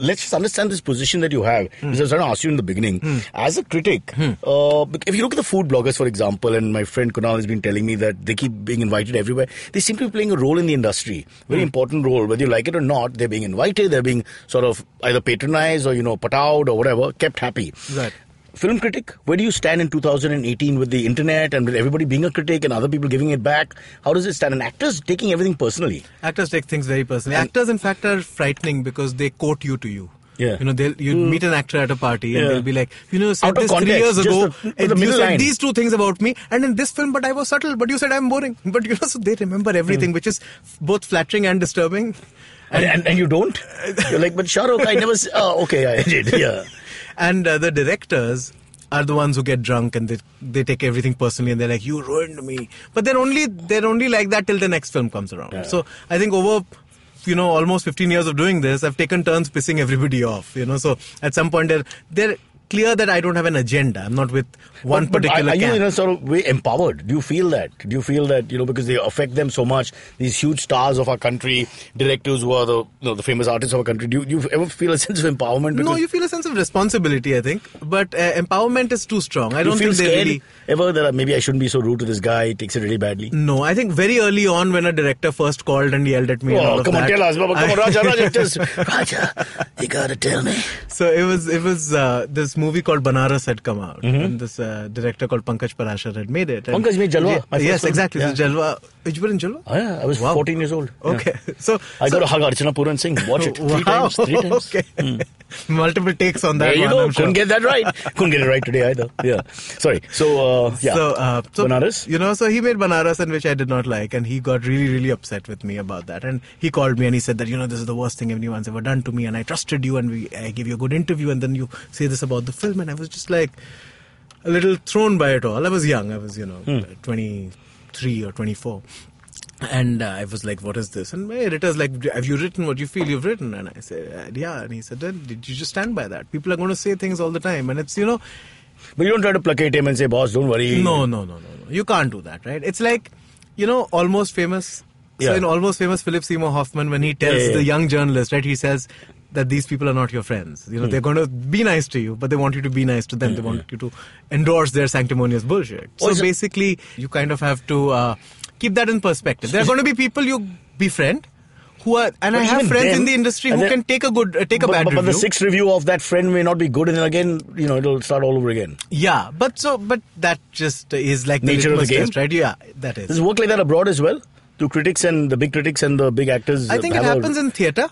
let's just understand this position that you have. Because I was trying to ask you in the beginning. As a critic, if you look at the food bloggers, for example, and my friend Kunal has been telling me that they keep being invited everywhere, they seem to be playing a role in the industry. Very important role. Whether you like it or not, they're being invited, they're being sort of either patronized or, put out or whatever, kept happy. Right. Film critic, where do you stand in 2018 with the internet and with everybody being a critic and other people giving it back? How does it stand? And actors taking everything personally. Actors take things very personally. Actors, in fact, are frightening because they quote you to you. Yeah. You meet an actor at a party and they'll be like, said this 3 years ago, and you said these two things about me, and in this film, but I was subtle, but you said I'm boring. But so they remember everything, which is both flattering and disturbing. And you don't? You're like, but Shahrukh, I never... okay, I did, yeah. And the directors are the ones who get drunk and they take everything personally and they're like, you ruined me. But they're only like that till the next film comes around. Yeah. So I think over almost 15 years of doing this, I've taken turns pissing everybody off. So at some point they're clear that I don't have an agenda. I'm not with one particular camp. Are you in a sort of way empowered? Do you feel that? Because they affect them so much, these huge stars of our country, directors who are the famous artists of our country, do you ever feel a sense of empowerment? No, you feel a sense of responsibility, I think. But empowerment is too strong. I don't feel think scared ever that maybe I shouldn't be so rude to this guy, he takes it really badly? No, I think very early on when a director first called and yelled at me and all of come that. Tell us, Baba, come on, Raja, you gotta tell me. So it was this movie called Banaras had come out, and this director called Pankaj Parashar had made it. Pankaj made Jalwa. Yes, exactly. Yeah. Jalwa. You were in Jalwa? Oh, yeah, I was 14 years old. Okay. Yeah. So I got to hug Archana Pura and sing. Watch it. Three times. Okay. Multiple takes on that. There you go. Couldn't get that right. Couldn't get it right today either. Yeah. Sorry. So, Banaras? So he made Banaras, and which I did not like, and he got really, really upset with me about that. And he called me and he said that, this is the worst thing anyone's ever done to me, and I trusted you, and I gave you a good interview, and then you say this about the film, and I was just like a little thrown by it all. I was young. I was, 23 or 24. And I was like, what is this? And my editor's like, have you written what you feel you've written? And I said, yeah. And he said, then did you just stand by that? People are going to say things all the time. And it's, But you don't try to placate him and say, boss, don't worry. No. You can't do that, right? It's like, Almost Famous. Yeah. So in Almost Famous, Philip Seymour Hoffman, when he tells the young journalist, right, he says that these people are not your friends. They're going to be nice to you, but they want you to be nice to them. They want you to endorse their sanctimonious bullshit. So basically, you kind of have to keep that in perspective. There are going to be people you befriend who are, and I have friends in the industry who can take a bad review. But the sixth review of that friend may not be good, and then again, it'll start all over again. Yeah, but that just is like nature of the game, test, right? Yeah, that is. Does it work like that abroad as well? Do critics and the big critics and the big actors? I think it happens in theatre.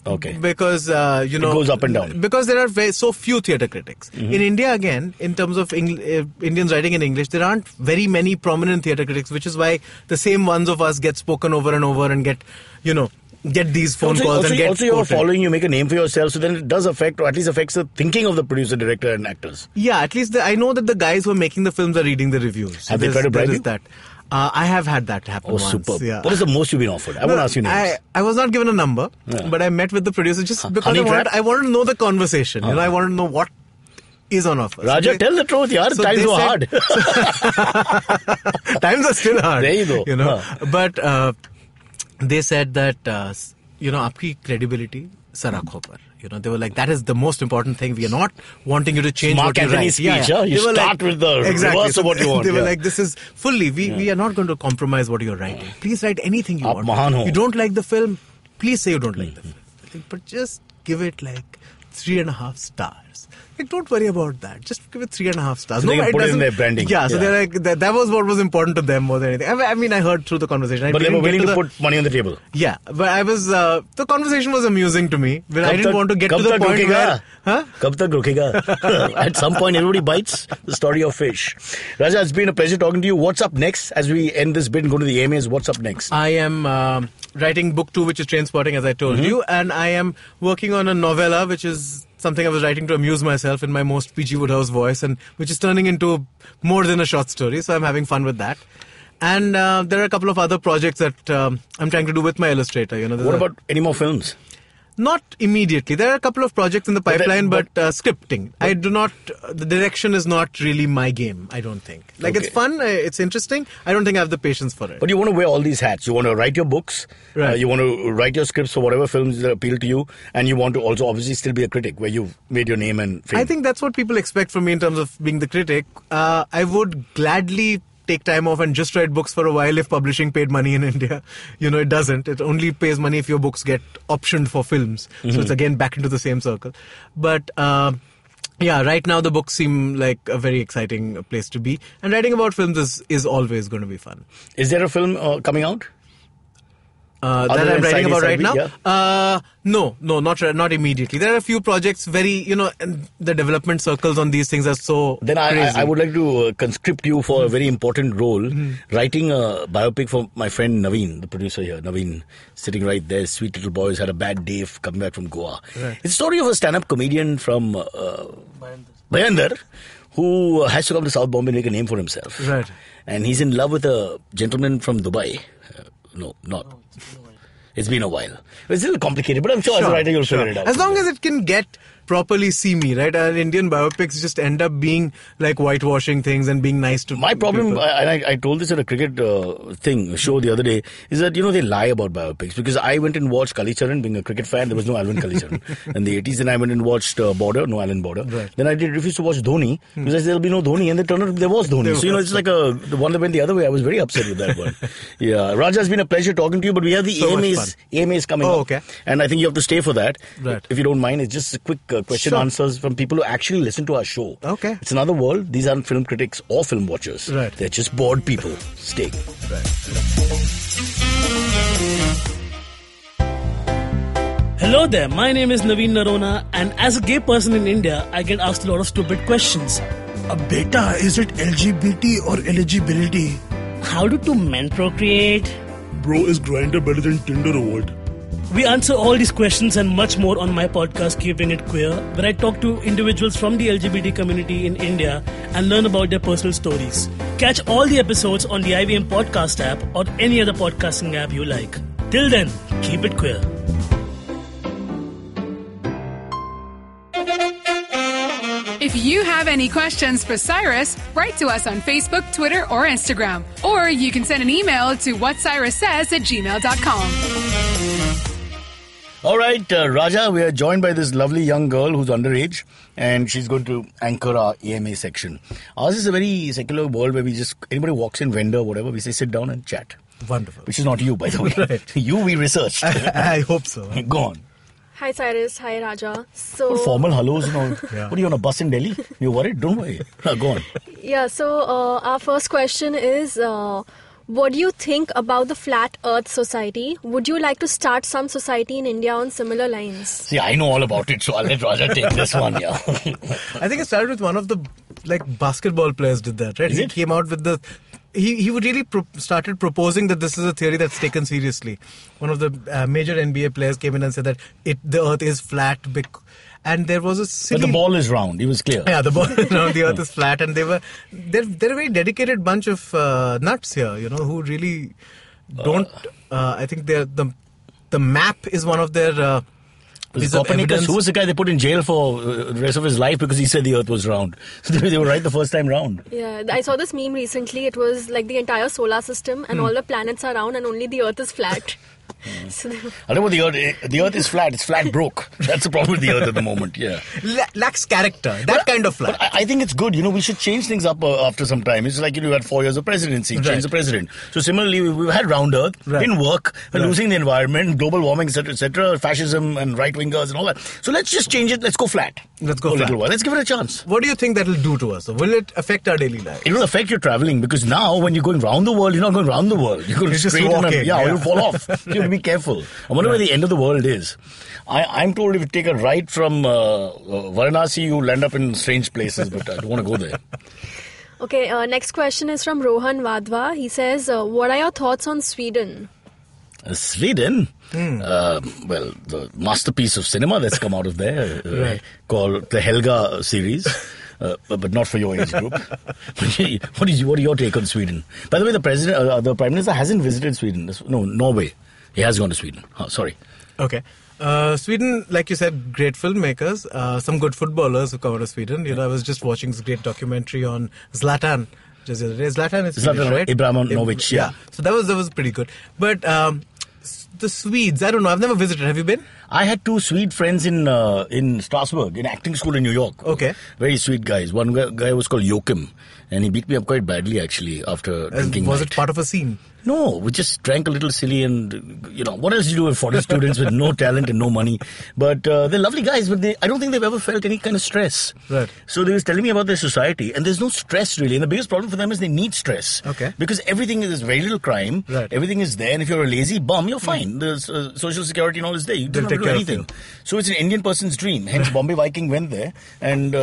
Okay. Because, it goes up and down. Because there are so few theatre critics. In India, again, in terms of Indians writing in English, there aren't very many prominent theatre critics, which is why the same ones of us get spoken over and over and get these phone calls and get also you're following, you make a name for yourself, so then it does affect, or at least affects the thinking of the producer, director and actors. Yeah, at least I know that the guys who are making the films are reading the reviews. Have they tried to bribe you? That. I have had that happen once. Superb. Yeah. What is the most you've been offered? I won't ask you names. I was not given a number, but I met with the producer just because I wanted to know the conversation. I wanted to know what is on offer. Raja, tell the truth, yaar. Times were hard. Times are still hard. There you go. But they said that, आपकी credibility sir आँखों पर. They were like, that is the most important thing. We are not wanting you to change Mark what you Anthony's write. speech, You start with the reverse of what you want. They were like, this is fully, we are not going to compromise what you're writing. Please write anything you want. You don't like the film, please say you don't like the film. But just give it 3.5 stars. Don't worry about that. Just give it 3.5 stars. So they can put it in their branding. Yeah, so they're like, that was what was important to them more than anything. I mean, I heard through the conversation. But they were willing to put money on the table. Yeah, but I was, the conversation was amusing to me. But I didn't want to get to the point where... Kab tak rukega? At some point, everybody bites the story of fish. Raja, it's been a pleasure talking to you. What's up next? As we end this bit and go to the AMAs, what's up next? I am writing book 2, which is Trainspotting, as I told you. And I am working on a novella, which is something I was writing to amuse myself in my most P.G. Woodhouse voice, and which is turning into more than a short story. So I'm having fun with that. And there are a couple of other projects that I'm trying to do with my illustrator. What about any more films? Not immediately. There are a couple of projects in the pipeline, but scripting. I do not. The direction is not really my game, I don't think. It's fun, it's interesting. I don't think I have the patience for it. But you want to wear all these hats. You want to write your books. Right. You want to write your scripts for whatever films that appeal to you. And you want to also obviously still be a critic where you've made your name and fame. I think that's what people expect from me in terms of being the critic. I would gladly take time off and just write books for a while if publishing paid money in India. It doesn't. It only pays money if your books get optioned for films. So it's again back into the same circle. But right now the books seem like a very exciting place to be. And writing about films is always going to be fun. Is there a film coming out? That I'm writing about right now? Yeah. No, not immediately. There are a few projects, and the development circles on these things are so Then I would like to conscript you for a very important role, writing a biopic for my friend Naveen, the producer here. Naveen, sitting right there, sweet little boy who's had a bad day coming back from Goa. Right. It's a story of a stand-up comedian from Bayandar, who has to come to South Bombay and make a name for himself. Right. And he's in love with a gentleman from Dubai. No, not. It's been a while. It's a little complicated, but I'm sure as a writer you'll figure it out. As long as it can get properly seamy, right? Our Indian biopics just end up being like whitewashing things and being nice to My problem, people. I told this at a cricket show the other day, is that, they lie about biopics. Because I went and watched Kalicharan, being a cricket fan, there was no Alvin Kalicharan in the 80s. Then I went and watched Border, no Alan Border. Right. Then I refused to watch Dhoni, because I said there'll be no Dhoni, and then turned out there was Dhoni. So, it's like the one that went the other way. I was very upset with that one. Yeah, Raja, it's been a pleasure talking to you, but we have the AMAs coming up. Okay. And I think you have to stay for that. Right. If you don't mind, it's just a quick question answers from people who actually listen to our show. Okay. It's another world. These aren't film critics or film watchers. Right. They're just bored people. Stay. Right. Hello there, my name is Naveen Narona, and as a gay person in India, I get asked a lot of stupid questions. Beta, is it LGBT or eligibility? How do two men procreate? Bro, is Grindr better than Tinder or what? We answer all these questions and much more on my podcast, Keeping It Queer, where I talk to individuals from the LGBT community in India and learn about their personal stories. Catch all the episodes on the IVM podcast app or any other podcasting app you like. Till then, keep it queer. If you have any questions for Cyrus, write to us on Facebook, Twitter, or Instagram. Or you can send an email to whatcyrussays@gmail.com. All right, Raja, we are joined by this lovely young girl who's underage, and she's going to anchor our AMA section. Ours is a very secular world where anybody walks in, vendor, whatever, we say sit down and chat. Wonderful. Which is not you, by the way. Right. You, we researched. I hope so. Go on. Hi Cyrus, hi Raja. So what formal hellos and all. Yeah. What are you on a bus in Delhi? You're worried? Don't worry. Go on. Yeah, so our first question is, what do you think about the Flat Earth Society? Would you like to start some society in India on similar lines? See, I know all about it, so I'll let Raja take this one, yeah. I think it started with one of the basketball players did that, right? He came out with He would really started proposing that this is a theory that's taken seriously. One of the major NBA players came in and said that the Earth is flat, and there was a silly... But the ball is round. He was clear. Yeah, the ball is round. The Earth is flat, and they're a very dedicated bunch of nuts here. Who really don't. I think the map is one of their. Copernicus, who was the guy they put in jail for the rest of his life because he said the Earth was round? So they were right the first time round. Yeah, I saw this meme recently. It was like the entire solar system and all the planets are round and only the Earth is flat. So, I know the earth is flat. It's flat broke. That's the problem with the earth at the moment. Yeah. Lacks character. Kind of flat. But I think it's good. We should change things up after some time. It's like, you had 4 years of presidency. Right. Change the president. So similarly, we've had round earth. Right. Didn't work. We're losing the environment, global warming, etc., fascism and right-wingers and all that. So let's just change it. Let's go flat. Let's go for a flat. little while. Let's give it a chance. What do you think that will do to us? Will it affect our daily life? It will affect your traveling, because now when you're going round the world, you're not going round the world. You're going You're just straight walking. Yeah, you'll fall off. You have to be careful. I wonder where the end of the world is. I'm told if you take a right from Varanasi, you'll end up in strange places, but I don't want to go there. okay, next question is from Rohan Vadva. He says, what are your thoughts on Sweden? Sweden? Well, the masterpiece of cinema that's come out of there, called the Helga series. But not for your age group. What are your take on Sweden? By the way, the Prime Minister hasn't visited Sweden. No, Norway. He has gone to Sweden. Oh, sorry. Okay. Sweden, like you said, great filmmakers, some good footballers who come out of Sweden. I was just watching this great documentary on Zlatan. Just the other day. Zlatan is Swedish, right? Ibrahimovic, yeah. So that was pretty good. But the Swedes, I don't know. I've never visited. Have you been? I had 2 Swede friends in Strasbourg, in acting school in New York. Okay. Very sweet guys. One guy was called Joachim, and he beat me up quite badly, actually, after drinking. Was it part of a scene? No, we just drank a little silly and, what else do you do with foreign students with no talent and no money? But they're lovely guys, but I don't think they've ever felt any kind of stress. Right. So they was telling me about their society, and there's no stress really. And the biggest problem for them is they need stress. Okay. Because there's very little crime. Right. Everything is there, and if you're a lazy bum, you're fine. There's social security and all is there. You don't have to do anything. So it's an Indian person's dream. Hence, Bombay Viking went there and,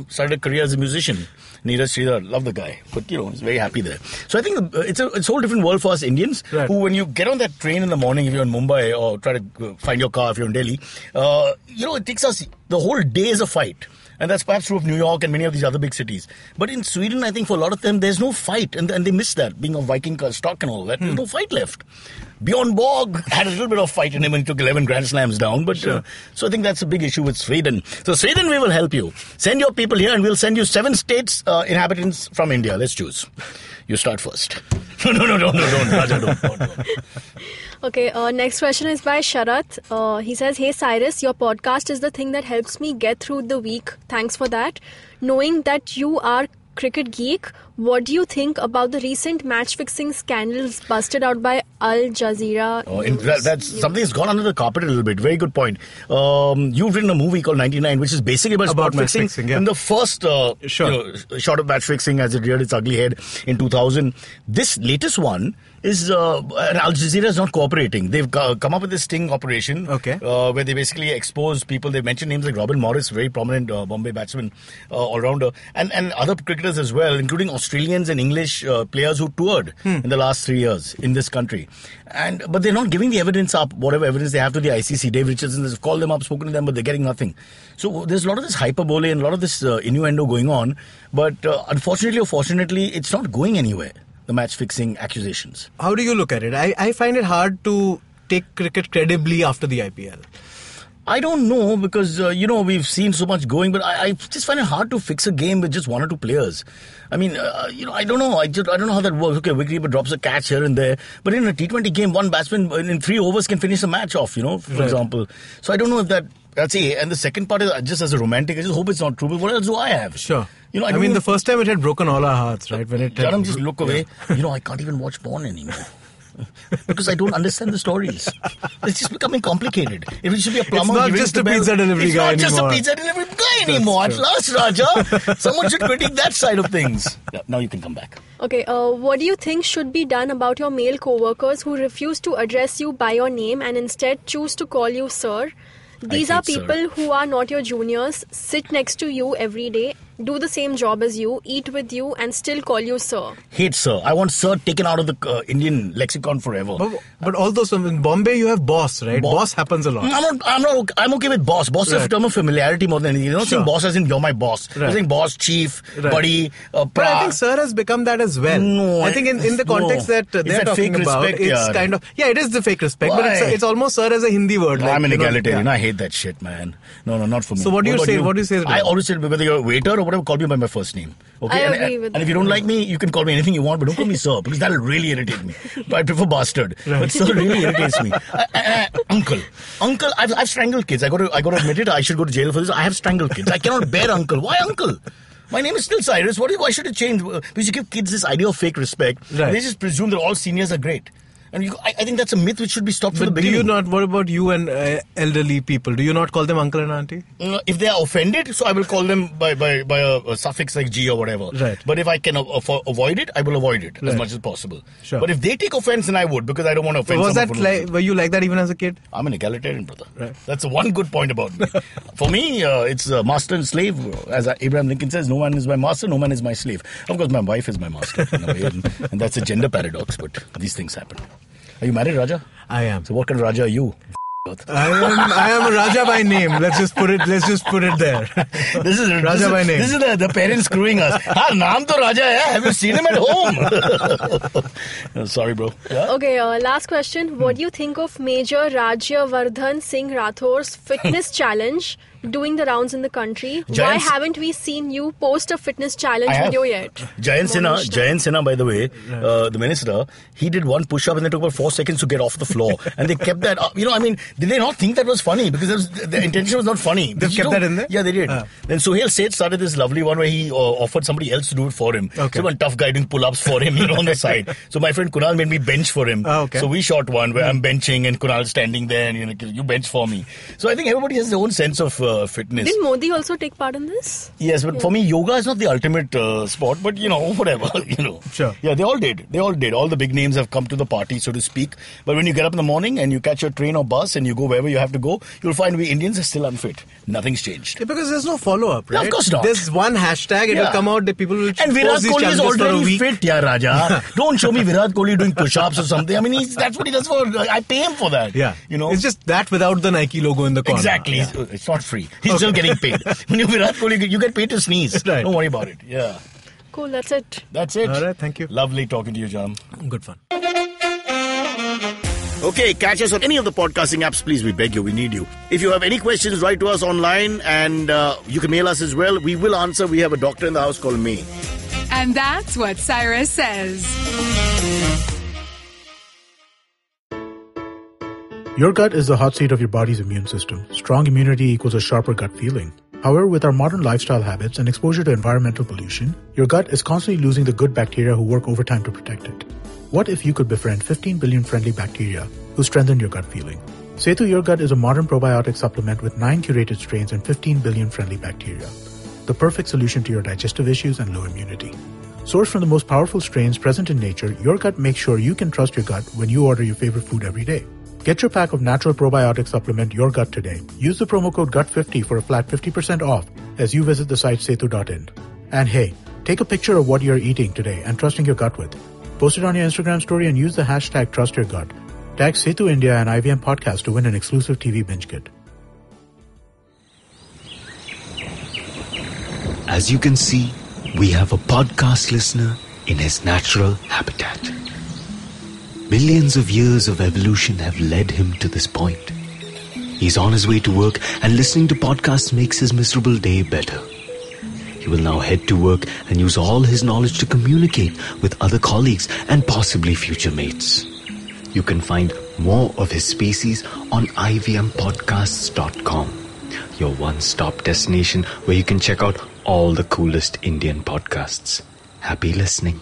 started a career as a musician. Neeraj Sridhar, love the guy. But, he's very happy there. So I think it's a whole different world for us Indians, who, when you get on that train in the morning, if you're in Mumbai, or try to find your car if you're in Delhi, it takes us, the whole day is a fight. And that's perhaps true of New York and many of these other big cities. But in Sweden, I think for a lot of them, there's no fight. And they miss that, being a Viking stock and all that. There's no fight left. Bjorn Borg had a little bit of fight in him when he took 11 Grand Slams down. But so I think that's a big issue with Sweden. So Sweden, we will help you. Send your people here and we'll send you 7 states inhabitants from India. Let's choose. You start first. No, don't. Raja, don't. Okay, next question is by Sharat. He says, hey Cyrus, your podcast is the thing that helps me get through the week. Thanks for that. Knowing that you are cricket geek, what do you think about the recent match-fixing scandals busted out by Al Jazeera? That's something that's gone under the carpet a little bit. Very good point. You've written a movie called 99, which is basically about sport fixing. Yeah. And the first shot of match fixing as it reared its ugly head in 2000. This latest one is Al Jazeera is not cooperating. They've come up with this sting operation, where they basically expose people. They mention names like Robin Morris, very prominent Bombay batsman, all-rounder, and other cricketers as well, including Australians and English players who toured in the last 3 years in this country. But they're not giving the evidence up, whatever evidence they have, to the ICC. Dave Richardson has called them up, spoken to them, but they're getting nothing. So there's a lot of this hyperbole and a lot of this innuendo going on. But unfortunately or fortunately, it's not going anywhere, the match-fixing accusations. How do you look at it? I find it hard to take cricket credibly after the IPL. I don't know, because, we've seen so much going, but I just find it hard to fix a game with just 1 or 2 players. I mean, I don't know. I don't know how that works. Okay, wicketkeeper drops a catch here and there. But in a T20 game, one batsman in 3 overs can finish a match off, for example. So I don't know if that's it. And the second part is, just as a romantic, I just hope it's not true. But what else do I have? Sure. I mean, the first time it had broken all our hearts, right? When it Janam, just look away. I can't even watch porn anymore. Because I don't understand the stories. It's just becoming complicated. If it should be a plumber, it's not just a pizza delivery guy anymore. It's not just a pizza delivery guy anymore. At last, Raja, someone should critique that side of things. Yeah, now you can come back. Okay, what do you think should be done about your male co-workers who refuse to address you by your name and instead choose to call you sir? These are people who are not your juniors, sit next to you every day, do the same job as you, eat with you, and still call you sir. Hate sir. I want sir taken out of the Indian lexicon forever. But although in Bombay you have boss, right? Boss happens a lot. I'm okay with boss. Boss is a term of familiarity more than anything. You're not saying boss as in you're my boss. You're saying boss, chief, buddy, But I think sir has become that as well. No, I think in the context that they're talking about, respect, it's kind of, it is the fake respect. Why? But it's almost sir as a Hindi word. I'm an egalitarian. I hate that shit, man. No, not for me. So what do you say? What do you say? I always say whether you're a waiter or whatever, call me by my first name. Okay? I agree with and if you don't like me, you can call me anything you want, but don't call me sir, because that'll really irritate me. But I prefer bastard. Right. But sir really irritates me. Uncle. I've strangled kids. I got to admit it. I should go to jail for this. I have strangled kids. I cannot bear uncle. Why uncle? My name is still Cyrus. Why should it change? Because you give kids this idea of fake respect. Right. They just presume that all seniors are great. And I think that's a myth which should be stopped from the beginning. Do you not? What about you and elderly people? Do you not call them uncle and auntie? If they are offended, so I will call them by a suffix like G or whatever. Right. But if I can avoid it, I will avoid it as much as possible. Sure. But if they take offense, then I would, because I don't want to offend someone. Were you like that even as a kid? I'm an egalitarian, brother. Right. That's one good point about me. For me, it's master and slave. As Abraham Lincoln says, no man is my master, no man is my slave. Of course, my wife is my master in a way, and that's a gender paradox, but these things happen. Are you married, Raja? I am. So what kind of Raja are you? I am a Raja by name. Let's just put it there. This is Raja by name. This is the parents screwing us. Naam to Raja hai. Have you seen him at home? Sorry, bro. Yeah? Okay, last question. What do you think of Major Rajyavardhan Singh Rathor's fitness challenge doing the rounds in the country? Why haven't we seen you post a fitness challenge video yet? Jayant Sinha, by the way, the minister, he did one push-up and it took about 4 seconds to get off the floor. And they kept that up. Did they not think that was funny? Because the intention was not funny. They kept that in there? Yeah, they did. Then Suhail Seth started this lovely one where he offered somebody else to do it for him. Okay. So one tough guy doing pull-ups for him, on the side. So my friend Kunal made me bench for him. Okay. So we shot one where I'm benching and Kunal standing there and you bench for me. So I think everybody has their own sense of fitness. Did Modi also take part in this? Yes, but for me, yoga is not the ultimate sport, but whatever, Sure. Yeah, they all did. All the big names have come to the party, so to speak. But when you get up in the morning and you catch your train or bus and you go wherever you have to go, you'll find we Indians are still unfit. Nothing's changed. Yeah, because there's no follow-up, right? No, of course not. There's one hashtag, it will come out, the people will and Virat Kohli is already fit, Raja. Don't show me Virat Kohli doing push-ups or something. I mean, that's what he does for. I pay him for that. Yeah. It's just that without the Nike logo in the corner. Exactly. Yeah. It's not free. He's still getting paid. When you're Virat Kohli, you get paid to sneeze. Right. Don't worry about it. Yeah. Cool, that's it. That's it. All right, thank you. Lovely talking to you, Jam. Good fun. Okay, catch us on any of the podcasting apps, please. We beg you, we need you. If you have any questions, write to us online and you can mail us as well. We will answer. We have a doctor in the house called May. And that's what Cyrus says. Your gut is the hot seat of your body's immune system. Strong immunity equals a sharper gut feeling. However, with our modern lifestyle habits and exposure to environmental pollution, your gut is constantly losing the good bacteria who work overtime to protect it. What if you could befriend 15 billion friendly bacteria who strengthen your gut feeling? Setu Your Gut is a modern probiotic supplement with 9 curated strains and 15 billion friendly bacteria. The perfect solution to your digestive issues and low immunity. Sourced from the most powerful strains present in nature, Your Gut makes sure you can trust your gut when you order your favorite food every day. Get your pack of natural probiotic supplement Your Gut today. Use the promo code GUT50 for a flat 50% off as you visit the site setu.in. And hey, take a picture of what you're eating today and trusting your gut with. Post it on your Instagram story and use the hashtag TrustYourGut. Tag Setu India and IVM Podcast to win an exclusive TV binge kit. As you can see, we have a podcast listener in his natural habitat. Millions of years of evolution have led him to this point. He's on his way to work and listening to podcasts makes his miserable day better. He will now head to work and use all his knowledge to communicate with other colleagues and possibly future mates. You can find more of his species on ivmpodcasts.com, your one-stop destination where you can check out all the coolest Indian podcasts. Happy listening.